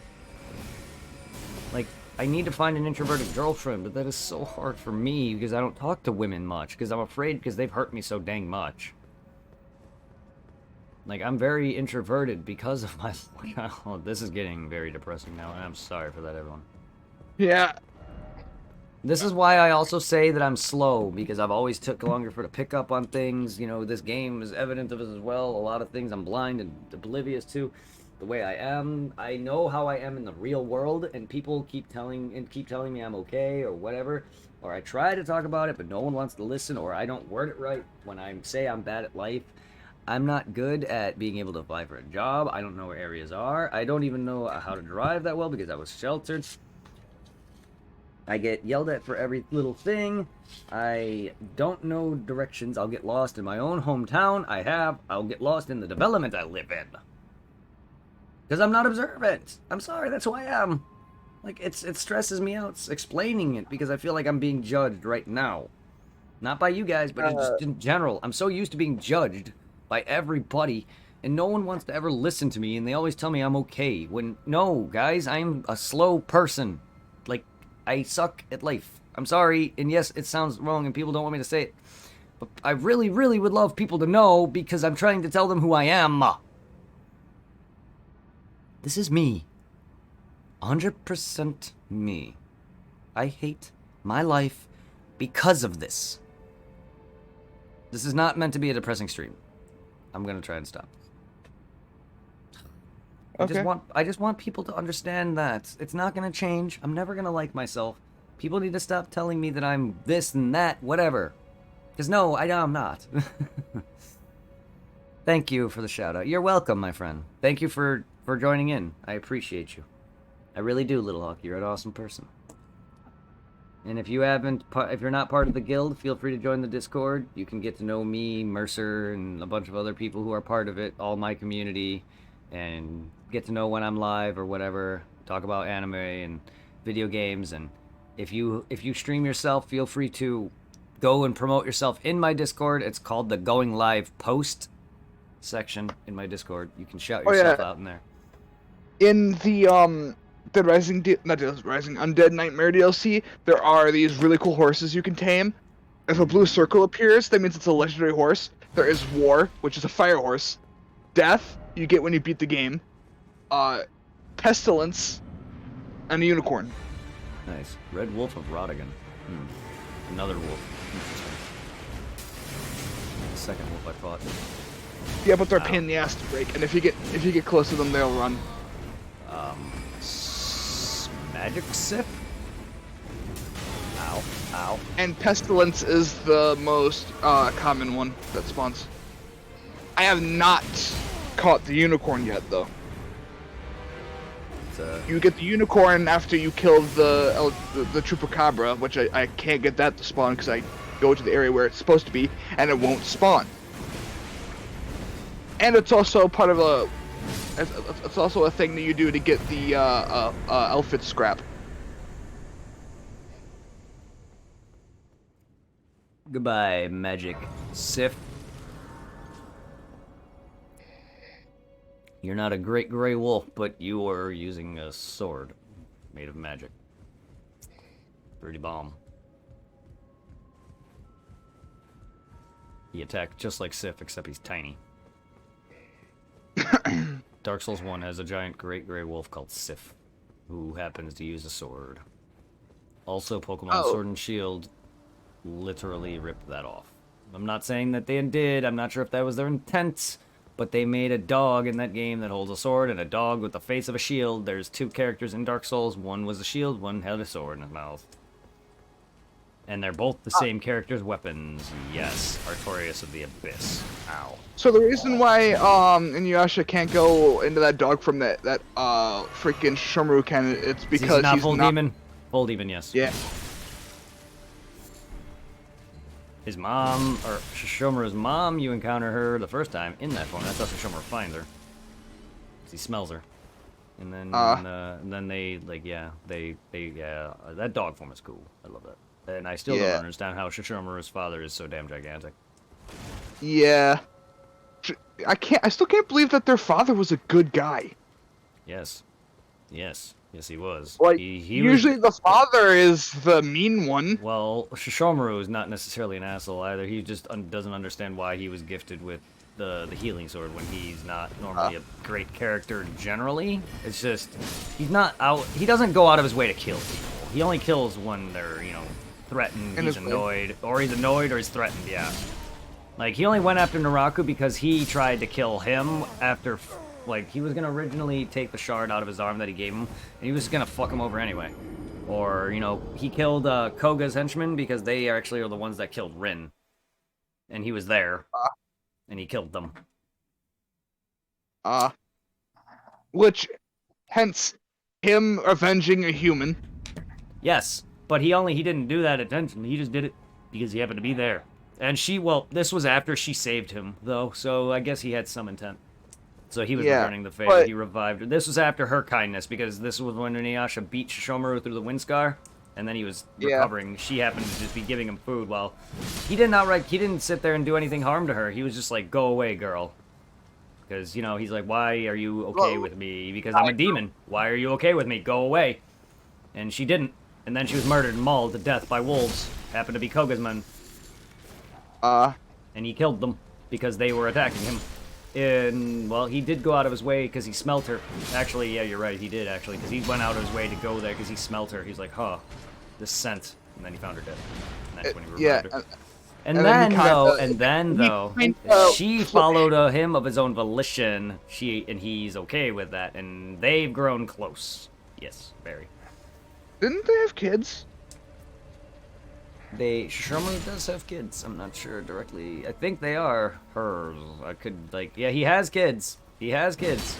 Like, I need to find an introverted girlfriend, but that is so hard for me because I don't talk to women much, because I'm afraid because they've hurt me so dang much. Like, I'm very introverted because of my... Oh, this is getting very depressing now, and I'm sorry for that, everyone. Yeah. This is why I also say that I'm slow, because I've always took longer to pick up on things. You know, this game is evident of it as well. A lot of things I'm blind and oblivious to. The way I am, I know how I am in the real world, and people keep telling me I'm okay or whatever. Or I try to talk about it, but no one wants to listen, or I don't word it right when I say I'm bad at life. I'm not good at being able to apply for a job. I don't know where areas are. I don't even know how to drive that well because I was sheltered. I get yelled at for every little thing. I don't know directions. I'll get lost in my own hometown. I'll get lost in the development I live in. Because I'm not observant. I'm sorry, that's who I am. Like, it stresses me out explaining it because I feel like I'm being judged right now. Not by you guys, but just in general. I'm so used to being judged by everybody, and no one wants to ever listen to me, and they always tell me I'm okay. When, no, guys, I'm a slow person. Like, I suck at life. I'm sorry, and yes, it sounds wrong, and people don't want me to say it. But I really, really would love people to know because I'm trying to tell them who I am. This is me. 100% me. I hate my life because of this. This is not meant to be a depressing stream. I'm gonna try and stop. Okay. I just want people to understand that it's not gonna change. I'm never gonna like myself. People need to stop telling me that I'm this and that, whatever. Because no, I'm not. Thank you for the shout out. You're welcome, my friend. Thank you for joining in. I appreciate you. I really do, Little Hawk. You're an awesome person. And if you're not part of the guild, feel free to join the Discord. You can get to know me, Mercer, and a bunch of other people who are part of it, all my community, and get to know when I'm live or whatever. Talk about anime and video games. And if you stream yourself, feel free to go and promote yourself in my Discord. It's called the Going Live Post section in my Discord. You can shout yourself out in there. In the Undead Nightmare DLC, there are these really cool horses you can tame. If a blue circle appears, that means it's a legendary horse. There is War, which is a fire horse. Death, you get when you beat the game. Pestilence, and a unicorn. Nice. Red Wolf of Rodigan. Another wolf. Interesting. The second wolf I fought. Yeah, but they're a pain in the ass to break, and if you get close to them, they'll run. Magic Sip? Ow. Ow. And Pestilence is the most common one that spawns. I have not caught the unicorn yet, though. You get the unicorn after you kill the Chupacabra, which I can't get that to spawn because I go to the area where it's supposed to be, and it won't spawn. And it's also part of it's also a thing that you do to get the outfit scrap. Goodbye, Magic Sif. You're not a great gray wolf, but you are using a sword made of magic. Pretty bomb. He attacked just like Sif, except he's tiny. Dark Souls 1 has a giant great gray wolf called Sif, who happens to use a sword. Also, Pokemon Sword and Shield literally ripped that off. I'm not saying that they did, I'm not sure if that was their intent, but they made a dog in that game that holds a sword and a dog with the face of a shield. There's two characters in Dark Souls, one was a shield, one had a sword in his mouth. And they're both the same character's weapons. Yes, Artorias of the Abyss. Ow. So the reason why Inuyasha can't go into that dog from that freaking Shumru cannon, it's because he's not full demon. Full demon, yes. Yeah. His mom, or Shishomura's mom, you encounter her the first time in that form. That's how Shishomura finds her. He smells her. And then they, like, that dog form is cool. I love that. And I still don't understand how Shishomura's father is so damn gigantic. Yeah. I still can't believe that their father was a good guy. Yes. Yes, he was. Like, he usually the father is the mean one. Well, Shishomaru is not necessarily an asshole either. He just doesn't understand why he was gifted with the healing sword when he's not normally a great character generally. It's just, he's not out, he doesn't go out of his way to kill people. he only kills when they're, threatened, In he's his way. annoyed, or he's threatened, yeah. Like, he only went after Naraku because he tried to kill him after, like, he was gonna originally take the shard out of his arm that he gave him, and he was gonna fuck him over anyway. Or, he killed Koga's henchmen because they actually are the ones that killed Rin. And he was there, and he killed them. Which, hence, him avenging a human. Yes, but he didn't do that intentionally. He just did it because he happened to be there. And this was after she saved him, though, so I guess he had some intent. So he was returning the favor. but- He revived her. This was after her kindness, because this was when Inuyasha beat Shishomaru through the wind scar, and then he was recovering. She happened to just be giving him food while he didn't sit there and do anything harm to her. He was just like, "Go away, girl." Because, he's like, "Why are you okay with me? Because I'm a demon. Why are you okay with me? Go away." And she didn't. And then she was murdered and mauled to death by wolves. Happened to be Koga's men. And he killed them because they were attacking him. And, well, he did go out of his way because he smelt her. Actually, yeah, you're right, he did, actually, because he went out of his way to go there because he smelt her. He's like, huh, this scent. And then he found her dead. And that's when he revived her. And then, though, she followed him of his own volition. And he's okay with that. And they've grown close. Yes, very. Didn't they have kids? Shishomaru does have kids. I'm not sure directly. I think they are hers. I could, yeah, he has kids. He has kids.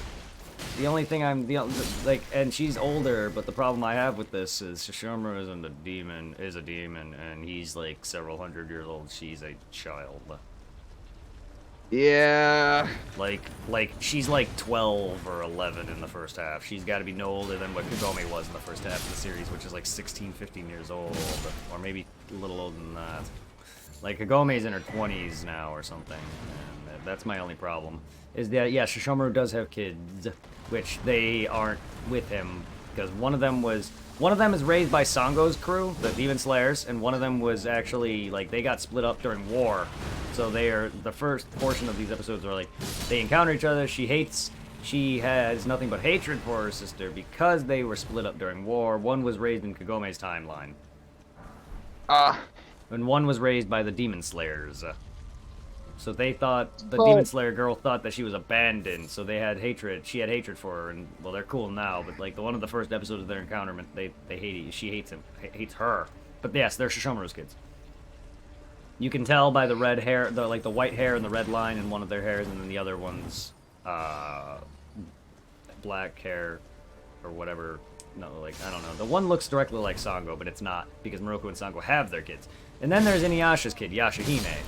The only thing and she's older, but the problem I have with this is Shishomaru is a demon, and he's like several hundred years old. She's a child. Yeah. Like she's like 12 or 11 in the first half. She's got to be no older than what Kagome was in the first half of the series, which is like 16, 15 years old, or maybe a little older than that. Like, Kagome's in her 20s now or something, and that's my only problem. Is that, yeah, Shishomaru does have kids, which they aren't with him, because one of them is raised by Sango's crew, the Demon Slayers, and one of them was actually, like, they got split up during war. So the first portion of these episodes are like, they encounter each other, she has nothing but hatred for her sister because they were split up during war. One was raised in Kagome's timeline. And one was raised by the Demon Slayers. So they thought, the Demon Slayer girl thought that she was abandoned, so they had hatred, she had hatred for her, and, well, they're cool now, but, like, one of the first episodes of their encounterment, they hate, she hates hates her. But yes, they're Shishomaru's kids. You can tell by the red hair, the white hair and the red line in one of their hairs, and then the other one's, black hair, or whatever. No, like, I don't know. The one looks directly like Sango, but it's not, because Moroku and Sango have their kids. And then there's Inuyasha's kid, Yashahime,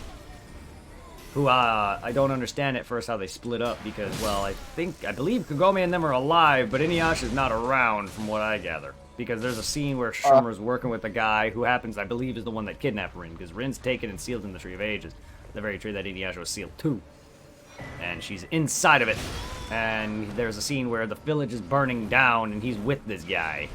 who, I don't understand at first how they split up, because, well, I believe Kagome and them are alive, but Inuyasha's not around, from what I gather. Because there's a scene where Shishomaru's working with a guy who happens, I believe, is the one that kidnapped Rin, because Rin's taken and sealed in the Tree of Ages, the very tree that Inuyasha was sealed to. And she's inside of it. And there's a scene where the village is burning down, and he's with this guy.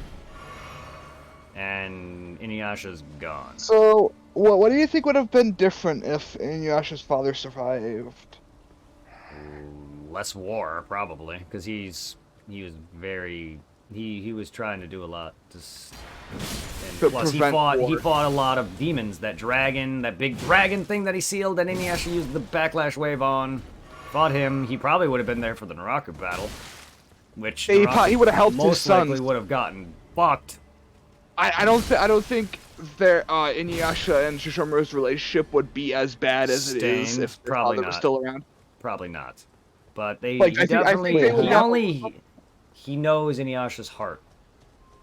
And Inuyasha's gone. So, what do you think would have been different if Inuyasha's father survived? Less war, probably, because he was very... He was trying to do a lot. And plus, he fought a lot of demons. That big dragon thing that he sealed, that Inuyasha used the backlash wave on. Fought him. He probably would have been there for the Naraku battle, which he would have helped his sons. Most likely would have gotten fucked. I don't think their Inuyasha and Shishomaru's relationship would be as bad as it is if their father was still around. Probably not. But he knows Inuyasha's heart.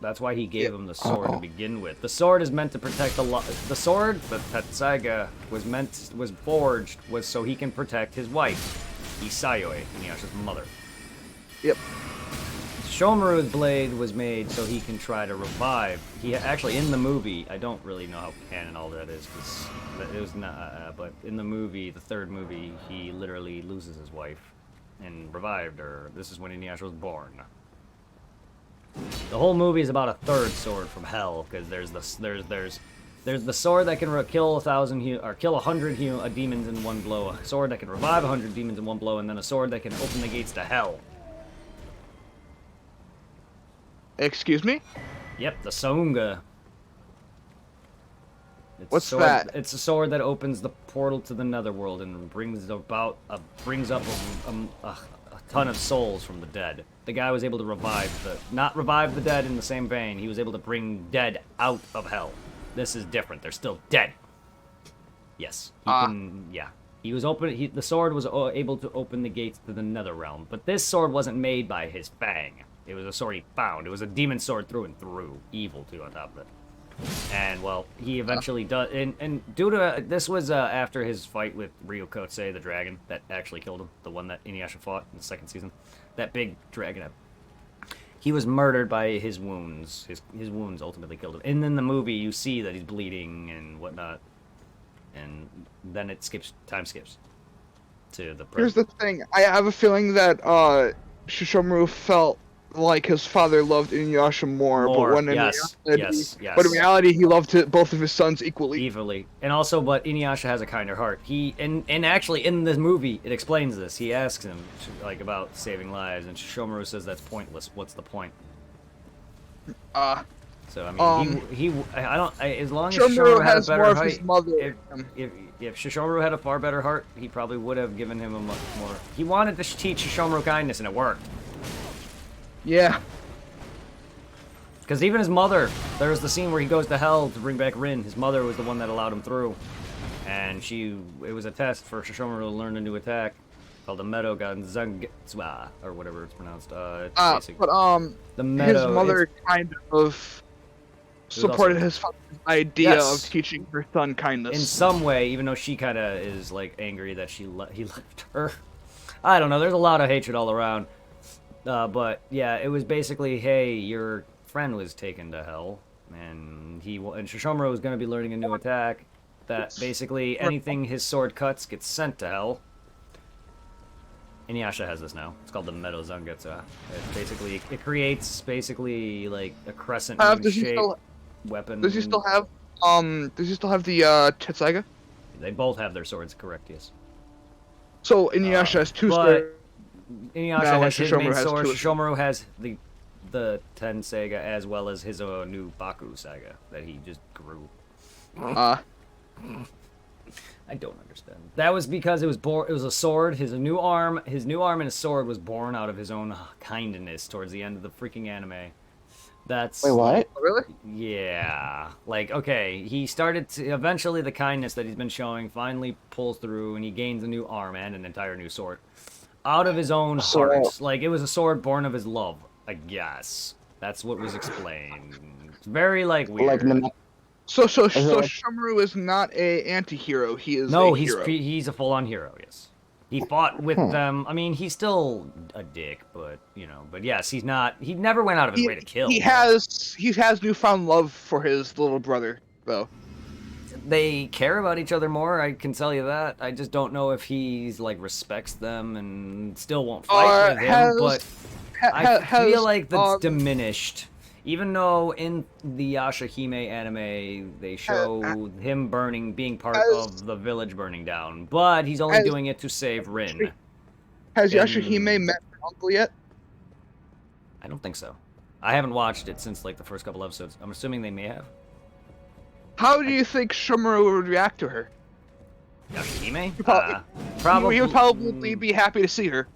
That's why he gave him the sword to begin with. The sword is meant to protect the sword that Tetsaiga was forged so he can protect his wife, Isayoi, Inuyasha's mother. Yep. Shomaru's blade was made so he can try to revive. He actually, in the movie, I don't really know how canon all that is, because it was not. But in the movie, the third movie, he literally loses his wife and revived her. This is when Inuyasha was born. The whole movie is about a third sword from hell, because there's the sword that can kill 100 demons in one blow, a sword that can revive 100 demons in one blow, and then a sword that can open the gates to hell. Excuse me? Yep, the Songa. It's What's a sword, that? It's a sword that opens the portal to the netherworld and brings up a ton of souls from the dead. The guy was able to not revive the dead in the same vein. He was able to bring dead out of hell. This is different. They're still dead. Yes. Yeah. He was the sword was able to open the gates to the nether realm, but this sword wasn't made by his fang. It was a sword he found. It was a demon sword through and through. Evil, too, on top of it. And, well, he eventually does... And due to... This was after his fight with Ryokotse, the dragon, that actually killed him. The one that Inuyasha fought in the second season. That big dragon. He was murdered by his wounds. His wounds ultimately killed him. And in the movie, you see that he's bleeding and whatnot. And then it skips... Time skips. To the present. Here's the thing. I have a feeling that Shishomaru felt like his father loved Inuyasha more, but when yes. But in reality, he loved both of his sons equally. And also, but Inuyasha has a kinder heart. And actually, in the movie, it explains this. He asks him, like, about saving lives, and Shishomaru says that's pointless. What's the point? So, I mean, as long as Shishomaru had a better height, if Shishomaru had a far better heart, he probably would have given him a much more... He wanted to teach Shishomaru kindness, and it worked. Yeah. Because even his mother, there's the scene where he goes to hell to bring back Rin. His mother was the one that allowed him through. And it was a test for Shishomaru to learn a new attack called the Meadow Ganzangetswa, or whatever it's pronounced. His mother kind of supported his father's idea of teaching her son kindness. In some way, even though she kind of is, like, angry that he left her. I don't know, there's a lot of hatred all around. But yeah, it was basically, hey, your friend was taken to hell, and Shishomaru was going to be learning a new attack that basically anything his sword cuts gets sent to hell. Inuyasha has this now. It's called the Meadow Zangetsu. It creates like a crescent shape weapon. Does he still have the Tetsaiga? They both have their swords, correct? Yes. So Inuyasha has two swords. Inuyasha has his main sword. Shishomaru has the Ten Saga as well as his new Baku Saga that he just grew. I don't understand. That was because it was a sword. His new arm and his sword was born out of his own kindness towards the end of the freaking anime. That's... Wait, what? Really? Yeah. Like, okay, he started to... Eventually, the kindness that he's been showing finally pulls through, and he gains a new arm and an entire new sword. Out of his own heart. Like, it was a sword born of his love, I guess. That's what was explained. It's very, like, weird. So Shishomaru is not a anti-hero, he is a hero. He's a full-on hero, yes. He fought with them. I mean, he's still a dick, but, you know. But yes, he never went out of his way to kill. He has newfound love for his little brother, though. They care about each other more, I can tell you that. I just don't know if he's, like, respects them and still won't fight with him, but I feel like that's diminished. Even though in the Yashahime anime, they show him being part of the village burning down, but he's only doing it to save Rin. Has Yashahime met her uncle yet? I don't think so. I haven't watched it since, like, the first couple episodes. I'm assuming they may have. How do you think Shishomaru would react to her? Yashahime? Probably. He would probably be happy to see her.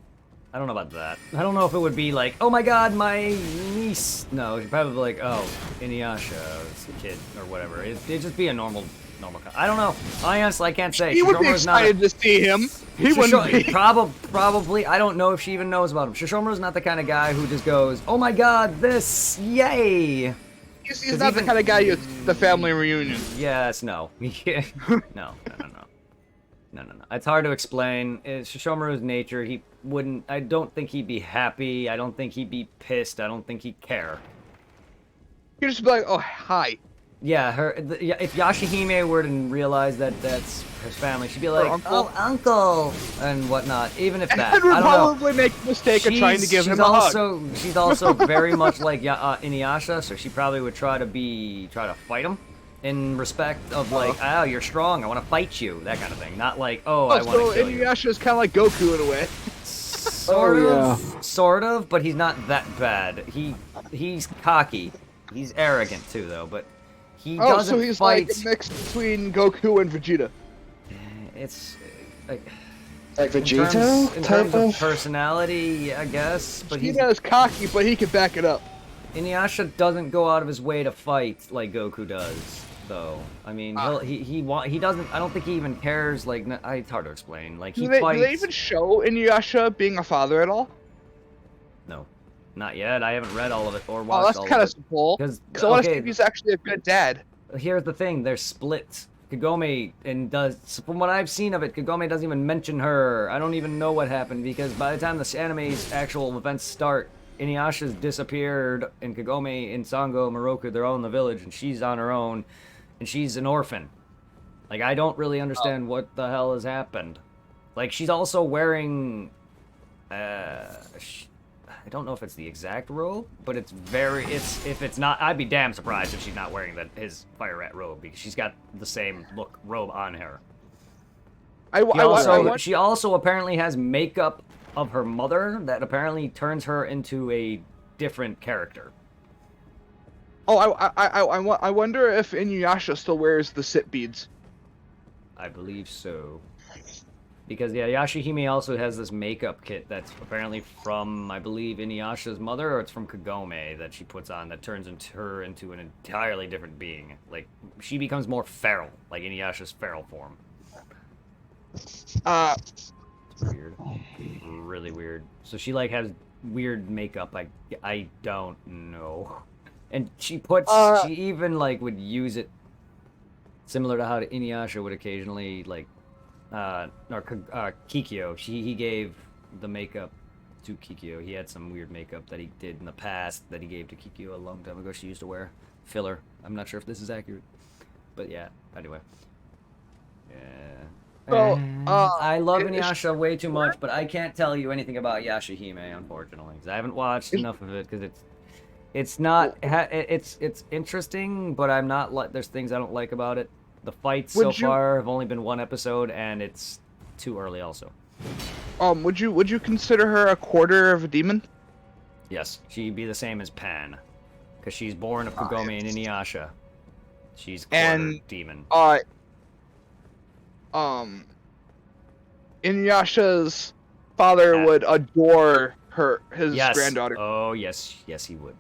I don't know about that. I don't know if it would be like, oh my god, my niece. No, he'd probably be like, oh, Inuyasha, it's a kid, or whatever. It'd just be a normal. I don't know. I honestly can't say. He would be excited to see him. He wouldn't be. Probably. I don't know if she even knows about him. Shishomaru's not the kind of guy who just goes, oh my god, this, yay. He's not the kind of guy you the family reunion. Yes, no. No. It's hard to explain. It's Shishomaru's nature. I don't think he'd be happy. I don't think he'd be pissed. I don't think he'd care. He'd just be like, oh, hi. Yeah, if Yashahime were to realize that that's his family, she'd be like, oh, uncle, and whatnot. Even if that, I would probably make the mistake of trying to give him a hug. She's also very much like Inuyasha, so she probably would try to fight him in respect of like, oh, you're strong, I want to fight you, that kind of thing. Not like, oh, I want to kill you. Inuyasha is kind of like Goku in a way. Sort of, but he's not that bad. He's cocky. He's arrogant too, though, but He Oh, doesn't so he's fight. like a mix between Goku and Vegeta. It's like Like in Vegito in type terms of of. personality, I guess. But Vegeta is cocky, but he can back it up. Inuyasha doesn't go out of his way to fight like Goku does, though. I mean, he doesn't. I don't think he even cares. Like, it's hard to explain. Like he Do fights. they even show Inuyasha being a father at all? No, not yet. I haven't read all of it or Oh, watched that's all kind of of it. simple. Because Because I want to see if he's actually a good dad. here's the thing: they're split. Kagome and does, from what I've seen of it, Kagome doesn't even mention her. I don't even know what happened because by the time the anime's actual events start, Inuyasha's disappeared, and Kagome and Sango, Moroku, they're all in the village, and she's on her own, and she's an orphan. Like, I don't really understand what the hell has happened. Like, she's also wearing, I don't know if it's the exact robe, but if it's not, I'd be damn surprised if she's not wearing his fire rat robe, because she's got the same look robe on her. She also apparently has makeup of her mother that apparently turns her into a different character. Oh, I wonder if Inuyasha still wears the sit beads. I believe so. Because, yeah, Yashihime also has this makeup kit that's apparently from, I believe, Inuyasha's mother, or it's from Kagome that she puts on that turns her into an entirely different being. Like, she becomes more feral, like Inuyasha's feral form. It's weird. Really weird. So she, like, has weird makeup. I don't know. And she even, like, would use it similar to how Inuyasha would occasionally, like, Kikyo. He gave the makeup to Kikyo. He had some weird makeup that he did in the past that he gave to Kikyo a long time ago. She used to wear filler. I'm not sure if this is accurate, but yeah. Anyway, yeah. So, I love Inuyasha way too much, but I can't tell you anything about Yashihime, unfortunately, because I haven't watched enough of it. Because it's not it's interesting, but I'm not like there's things I don't like about it. The fights so far have only been one episode, and it's too early also. Would you consider her a quarter of a demon? Yes, she'd be the same as Pan, because she's born of Kagome and Inuyasha. She's quarter demon. Inuyasha's father would adore his granddaughter. Oh, yes, he would.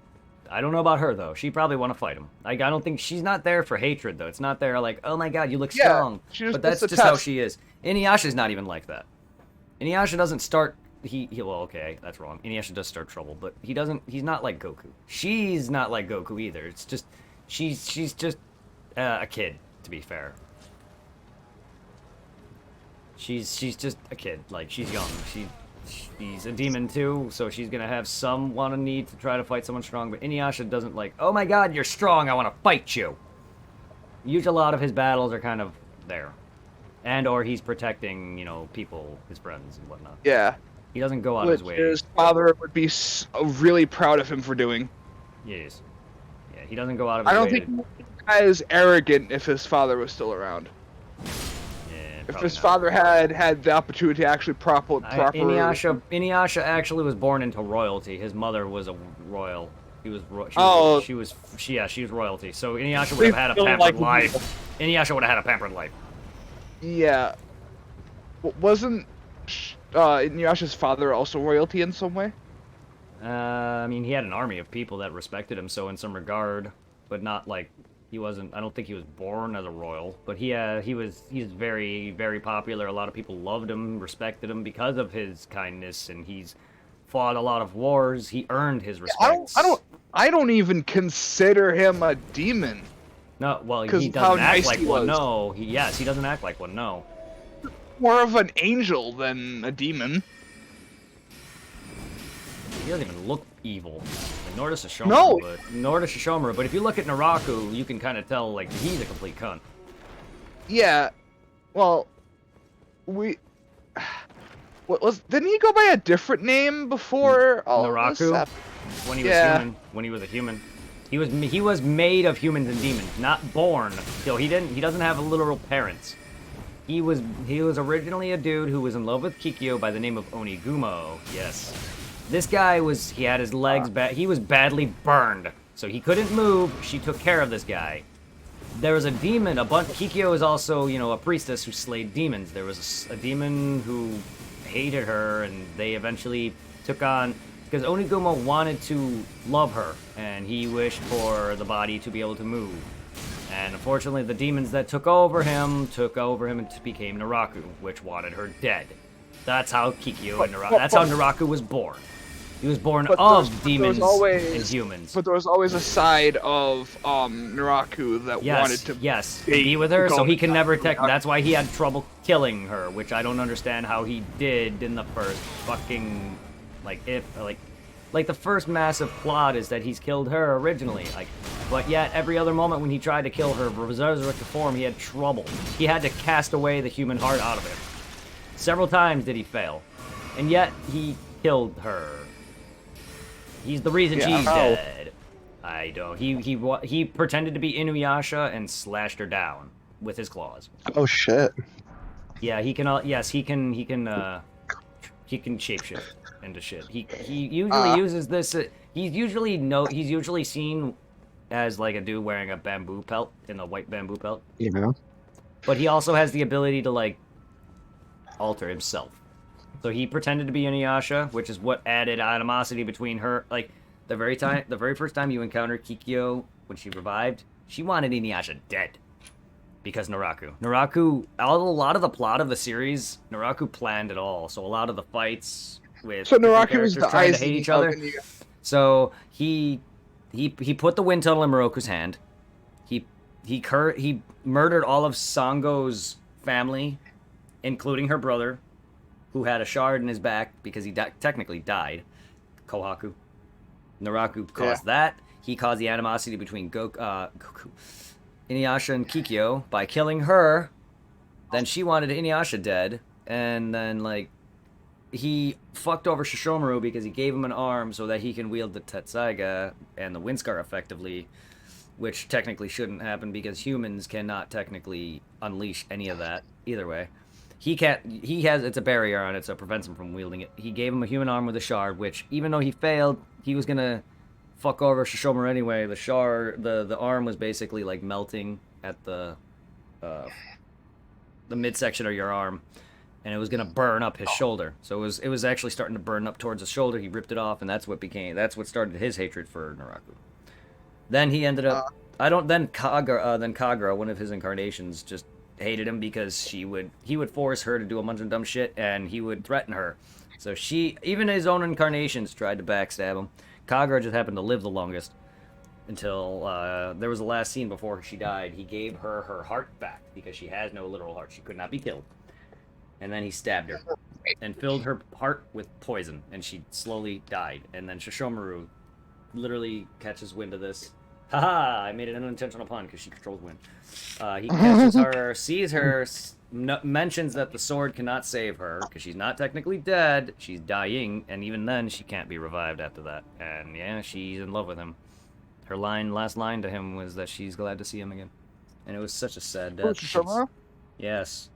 I don't know about her, though. She'd probably want to fight him. Like, I don't think she's not there for hatred, though. It's not there like, oh my god, you look strong. But that's just how she is. Inuyasha's not even like that. Inuyasha doesn't start. Well, okay, that's wrong. Inuyasha does start trouble, but he's not like Goku. She's not like Goku either. It's just, she's just a kid, to be fair. She's just a kid. Like, she's young. She's a demon too, so she's gonna have some need to try to fight someone strong, but Inuyasha doesn't like, oh my god, you're strong, I want to fight you. Usually a lot of his battles are kind of there. And or he's protecting, people, his friends and whatnot. Yeah. He doesn't go out of his way. His father would be really proud of him for doing. Yes. Yeah, he doesn't go out of his way. I don't think the guy is arrogant if his father was still around. If his father had the opportunity to actually properly... Inuyasha actually was born into royalty. His mother was a royal. She was royalty. So Inuyasha would have had a pampered life. Inuyasha would have had a pampered life. Yeah. Wasn't Inuyasha's father also royalty in some way? I mean, he had an army of people that respected him, so in some regard, but not like... He wasn't. I don't think he was born as a royal, but he's very, very popular. A lot of people loved him, respected him because of his kindness, and he's fought a lot of wars. He earned his respect. I don't even consider him a demon. No, well, he doesn't act like one. No, he doesn't act like one. No. More of an angel than a demon. He doesn't even look evil. Nor does Sesshomaru, but if you look at Naraku, you can kind of tell, like, he's a complete cunt. Yeah. Well, didn't he go by a different name before all Naraku? When he was human. When he was a human. He was made of humans and demons, not born. So he doesn't have literal parents. He was originally a dude who was in love with Kikyo by the name of Onigumo. Yes. This guy he had his legs he was badly burned, so he couldn't move. She took care of this guy. there was a demon. Kikyo is also, you know, a priestess who slayed demons. There was a demon who hated her, and they eventually took on, because Onigumo wanted to love her, and he wished for the body to be able to move. And unfortunately, the demons that took over him and became Naraku, which wanted her dead. That's how Kikyo and Naraku. That's how Naraku was born. He was born of demons and humans. But there was always a side of Naraku that wanted to be with her, so he can never that's why he had trouble killing her, which I don't understand how he did in the first fucking like the first massive plot is that he's killed her originally, but yet every other moment when he tried to kill her resurrected form, he had trouble. He had to cast away the human heart out of him. Several times did he fail, and yet he killed her. He's the reason she's dead. I don't. He pretended to be Inuyasha and slashed her down with his claws. Oh shit. Yeah, he can. Yes, he can. He can shapeshift into shit. He usually uses this. He's usually seen as like a dude wearing a bamboo pelt in a white bamboo pelt. Yeah. But he also has the ability to like alter himself. So he pretended to be Inuyasha, which is what added animosity between her. Like the very first time you encountered Kikyo when she revived, she wanted Inuyasha dead because Naraku. A lot of the plot of the series, Naraku planned it all. So a lot of the fights with Naraku was the trying to hate each other. So he put the wind tunnel in Moroku's hand. He murdered all of Sango's family, including her brother, who had a shard in his back because he technically died. Kohaku. Naraku caused that. He caused the animosity between Goku, Inuyasha and Kikyo by killing her. Then she wanted Inuyasha dead, and then like he fucked over Shishomaru because he gave him an arm so that he can wield the Tetsaiga and the Windscar effectively, which technically shouldn't happen because humans cannot technically unleash any of that either way. It's a barrier on it, so it prevents him from wielding it. He gave him a human arm with a shard, which, even though he failed, he was gonna fuck over Shishomaru anyway. The shard, the arm was basically like melting at the midsection of your arm, and it was gonna burn up his shoulder. So it was actually starting to burn up towards his shoulder. He ripped it off, and that's what started his hatred for Naraku. Then he ended up, then Kagura, one of his incarnations, just hated him because he would force her to do a bunch of dumb shit, and he would threaten her. So even his own incarnations tried to backstab him. Kagura just happened to live the longest until there was the last scene before she died. He gave her her heart back because she has no literal heart. She could not be killed. And then he stabbed her and filled her heart with poison, and she slowly died. And then Shishomaru literally catches wind of this. Haha, I made an unintentional pun because she controls wind. He catches her, sees her, mentions that the sword cannot save her because she's not technically dead. She's dying, and even then, she can't be revived after that. And yeah, she's in love with him. Her last line to him was that she's glad to see him again. And it was such a sad death. Shishomaru? Yes.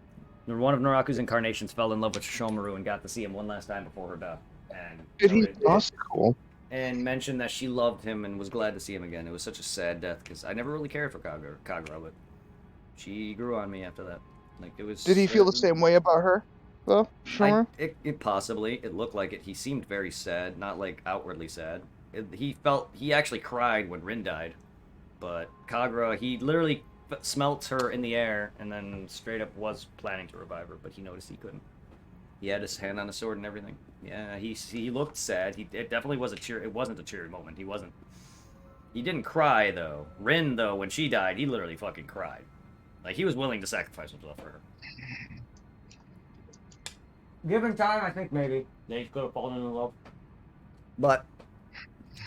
One of Naraku's incarnations fell in love with Shishomaru and got to see him one last time before her death. And Did he? That's cool. and mentioned that she loved him and was glad to see him again. It was such a sad death because I never really cared for Kagura, but she grew on me after that. Like it was. Did he feel the same way about her, though? Sure. It possibly. It looked like it. He seemed very sad, not like outwardly sad. He actually cried when Rin died, but Kagura, he literally smelt her in the air and then straight up was planning to revive her, but he noticed he couldn't. He had his hand on a sword and everything. Yeah, he looked sad. It definitely was it wasn't a cheery moment. He didn't cry though. Rin though, when she died, he literally fucking cried. Like he was willing to sacrifice himself for her. Given time, I think maybe they could have fallen in love. But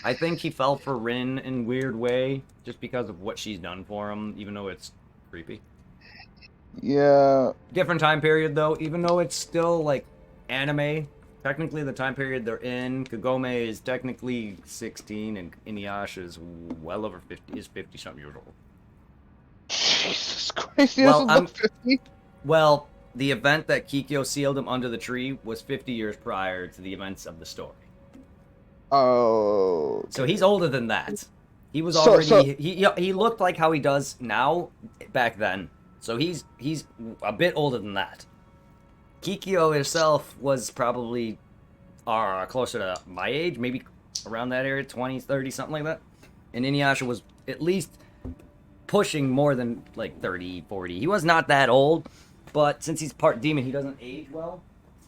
I think he fell for Rin in a weird way just because of what she's done for him, even though it's creepy. Yeah. Different time period though, even though it's still like anime. Technically, the time period they're in, Kagome is technically 16, and Inuyasha is well over 50. Is 50-something years old. Jesus Christ, he doesn't look 50. Well, the event that Kikyo sealed him under the tree was 50 years prior to the events of the story. Oh. So he's older than that. He was So- already so- he looked like how he does now back then. So he's a bit older than that. Kikyo himself was probably closer to my age, maybe around that area, 20, 30, something like that. And Inuyasha was at least pushing more than like 30, 40. He was not that old, but since he's part demon, he doesn't age well.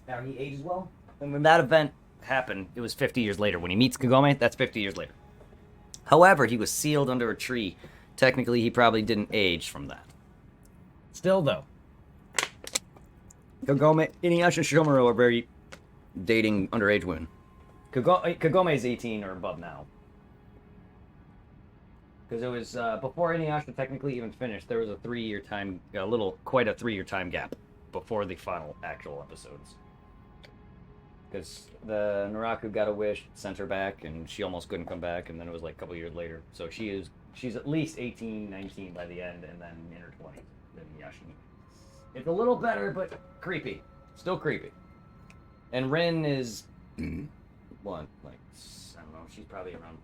Now he ages well. And when that event happened, it was 50 years later. When he meets Kagome, that's 50 years later. However, he was sealed under a tree. Technically, he probably didn't age from that. Still, though, Kagome, Inuyasha and Shomuro are very dating underage women. Kagome is 18 or above now. Because it was before Inuyasha technically even finished, there was a 3-year time, quite a 3-year time gap before the final actual episodes. Because the Naraku got a wish, sent her back, and she almost couldn't come back, and then it was like a couple years later. So she's at least 18, 19 by the end, and then in her 20s. Then Yashimi. It's a little better, but creepy. Still creepy. And Rin is what, like, I don't know, she's probably around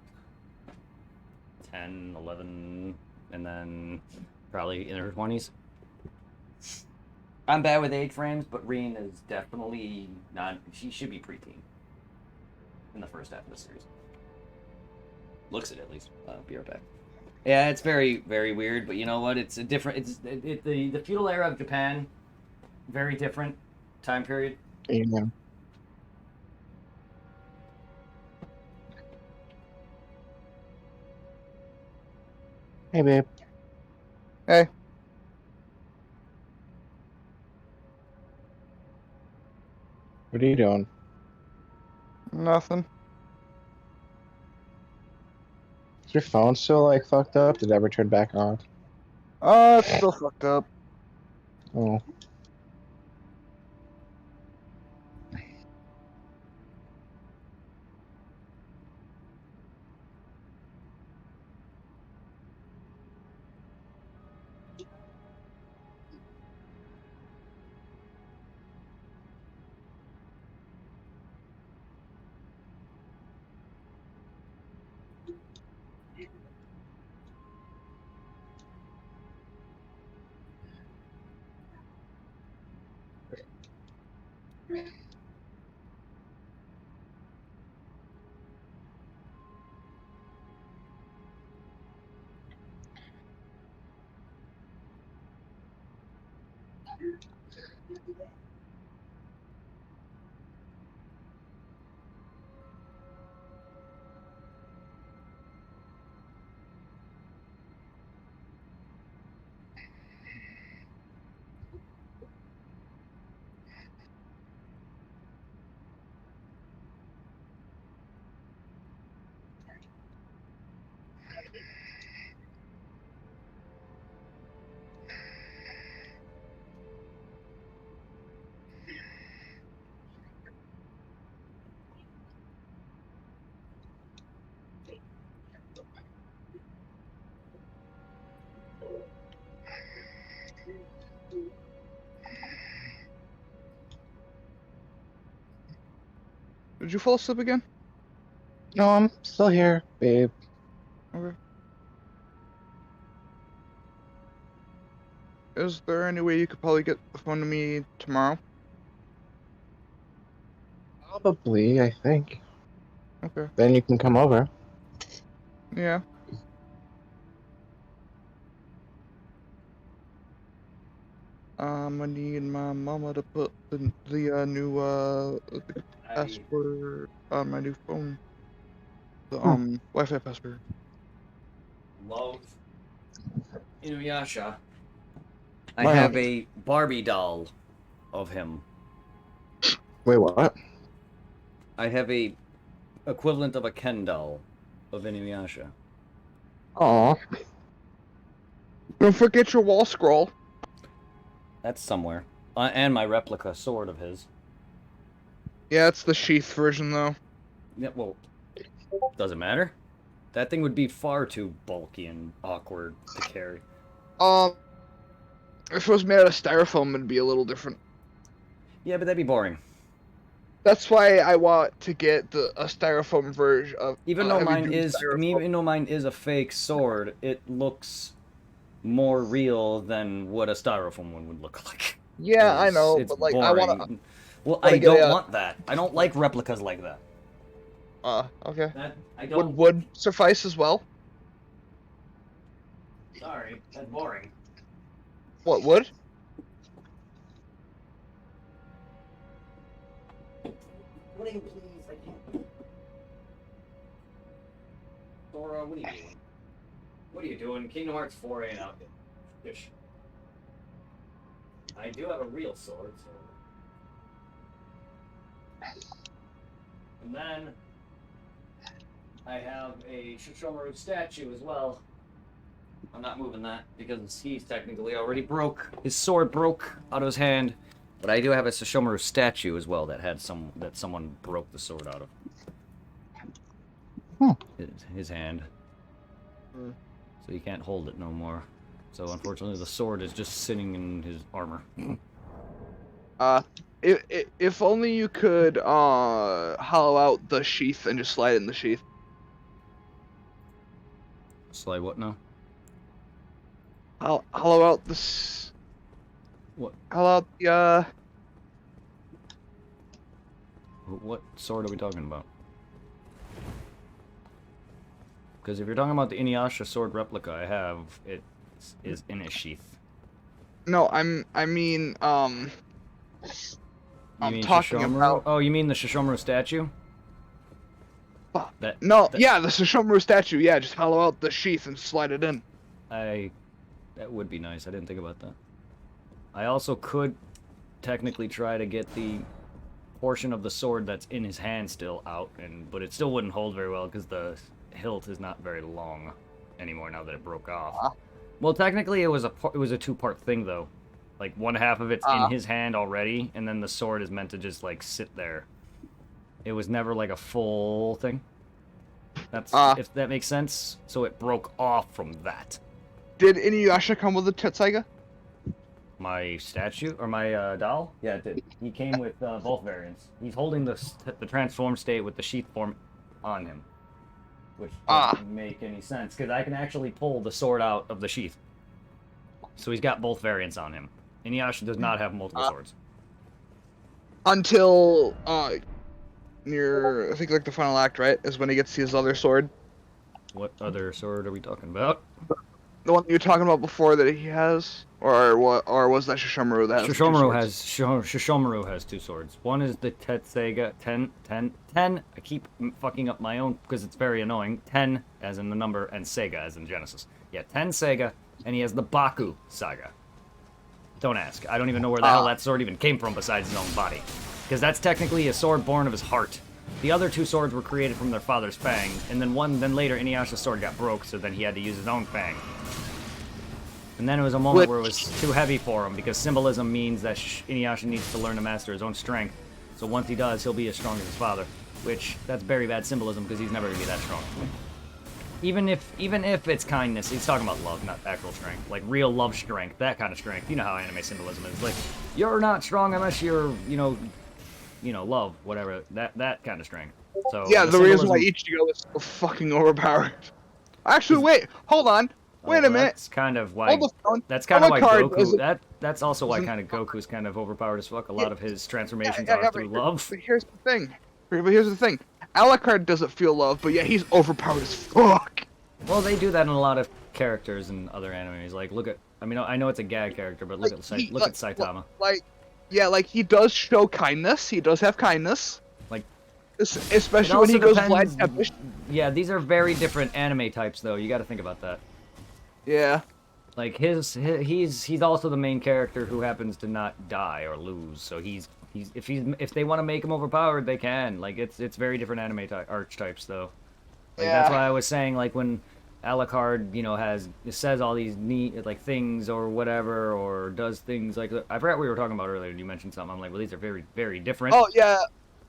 10, 11, and then probably in her 20s. I'm bad with age frames, but Rin is definitely not. She should be preteen in the first half of the series. Looks it, at least. Be right back. Yeah, it's very, very weird, but you know what? It's a different. The feudal era of Japan. Very different time period. Yeah. Hey, babe. Hey. What are you doing? Nothing. Is your phone still like fucked up? Did it ever turn back on? It's still fucked up. Oh. Did you fall asleep again? No, I'm still here, babe. Okay. Is there any way you could probably get the phone to me tomorrow? Probably, I think. Okay. Then you can come over. Yeah. I need my mama to put the new password on my new phone. The Wi-Fi password. Love Inuyasha. I Wow. have a Barbie doll of him. Wait, what? I have a equivalent of a Ken doll of Inuyasha. Aw. Don't forget your wall scroll. That's somewhere. And my replica sword of his. Yeah, it's the sheath version though. Yeah, well, doesn't matter. That thing would be far too bulky and awkward to carry. If it was made out of styrofoam, it'd be a little different. Yeah, but that'd be boring. That's why I want to get a styrofoam version of Even though heavy mine duty is, styrofoam. even though mine is a fake sword, it looks more real than what a styrofoam one would look like. Yeah, I know, It's but like I boring. Well, want I to get don't a want that. I don't like replicas like that. okay. That I Would don't. wood suffice as well? Sorry, that's boring. What wood? Pudding, please. I can't. Sora, what are you doing? What are you doing? Kingdom Hearts 4 ain't out yet. Fish. I do have a real sword, so. And then I have a Shishomaru statue as well. I'm not moving that because he's technically already broke. His sword broke out of his hand. But I do have a Shishomaru statue as well that had someone broke the sword out of. His hand. Hmm. So he can't hold it no more. So unfortunately the sword is just sitting in his armor. If only you could hollow out the sheath and just slide it in the sheath. Slide what now? Hollow out this. What? Hollow out the What sword are we talking about? Because if you're talking about the Inuyasha sword replica I have, it is in a sheath. No, I mean You I'm mean talking Shishomaru? about. Oh, you mean the Shishomaru statue? Fuck. That No, that- yeah, the Shishomaru statue. Yeah, just hollow out the sheath and slide it in. That would be nice. I didn't think about that. I also could technically try to get the portion of the sword that's in his hand still out, but it still wouldn't hold very well because the hilt is not very long anymore now that it broke off. Well, technically it was a two-part thing though. Like one half of it's in his hand already, and then the sword is meant to just like sit there. It was never like a full thing. That's if that makes sense. So it broke off from that. Did Inuyasha come with a Tetsaiga? My statue or my doll? Yeah, it did. He came with both variants. He's holding the transformed state with the sheath form on him, which doesn't make any sense because I can actually pull the sword out of the sheath. So he's got both variants on him. Inuyasha does not have multiple swords. Until near I think like the final act, right? Is when he gets his other sword. What other sword are we talking about? The one you were talking about before that he has, or what? Or was that Shishomaru that has? Shishomaru has two swords. One is the Tetseiga 10. I keep fucking up my own because it's very annoying. 10 as in the number and Sega as in Genesis. Yeah, 10 Sega, and he has the Baku Saga. Don't ask. I don't even know where the hell that sword even came from besides his own body, because that's technically a sword born of his heart. The other two swords were created from their father's fang, and then later Inuyasha's sword got broke, so then he had to use his own fang. And then it was a moment where it was too heavy for him, because symbolism means that Inuyasha needs to learn to master his own strength. So once he does, he'll be as strong as his father. Which, that's very bad symbolism, because he's never going to be that strong. Even if it's kindness, he's talking about love, not actual strength. Like, real love strength, that kind of strength. You know how anime symbolism is. Like, you're not strong unless you're, love, whatever. That kind of strength. So yeah, the reason why Ichigo is so fucking overpowered. Actually, wait, hold on. Wait a minute. That's kind of why. Hold the phone. That's kind of why Alucard Goku. That's also why kind of Goku's kind of overpowered as fuck. A lot of his transformations are through love. But here's the thing. Alucard doesn't feel love, but yeah, he's overpowered as fuck. Well, they do that in a lot of characters in other animes. Like, look at. I mean, I know it's a gag character, but look at Saitama. Like he does show kindness. He does have kindness. Like, especially when he goes blind. Yeah, these are very different anime types, though. You got to think about that. Yeah. Like he's also the main character who happens to not die or lose. So if they want to make him overpowered, they can. Like it's very different anime archetypes though. Like that's why I was saying like when Alucard says all these neat like things or whatever or does things like I forgot what we were talking about earlier. You mentioned something. I'm like, well, these are very very different. Oh yeah.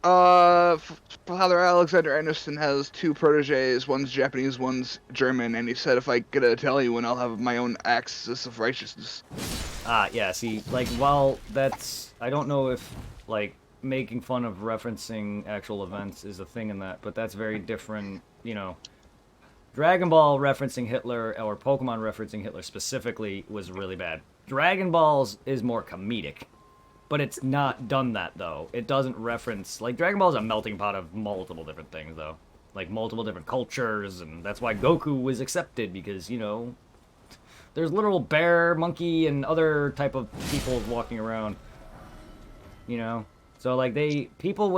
Father Alexander Anderson has two proteges. One's Japanese, one's German, and he said if I get an Italian one, I'll have my own axis of righteousness. Yeah. See, like, well, that's I don't know if like making fun of referencing actual events is a thing in that, but that's very different, you know. Dragon Ball referencing Hitler or Pokemon referencing Hitler specifically was really bad. Dragon Balls is more comedic, but it's not done that though. It doesn't reference like Dragon Ball is a melting pot of multiple different things though, like multiple different cultures, and that's why Goku was accepted because you know there's literal bear, monkey, and other type of people walking around. You know, so like people would have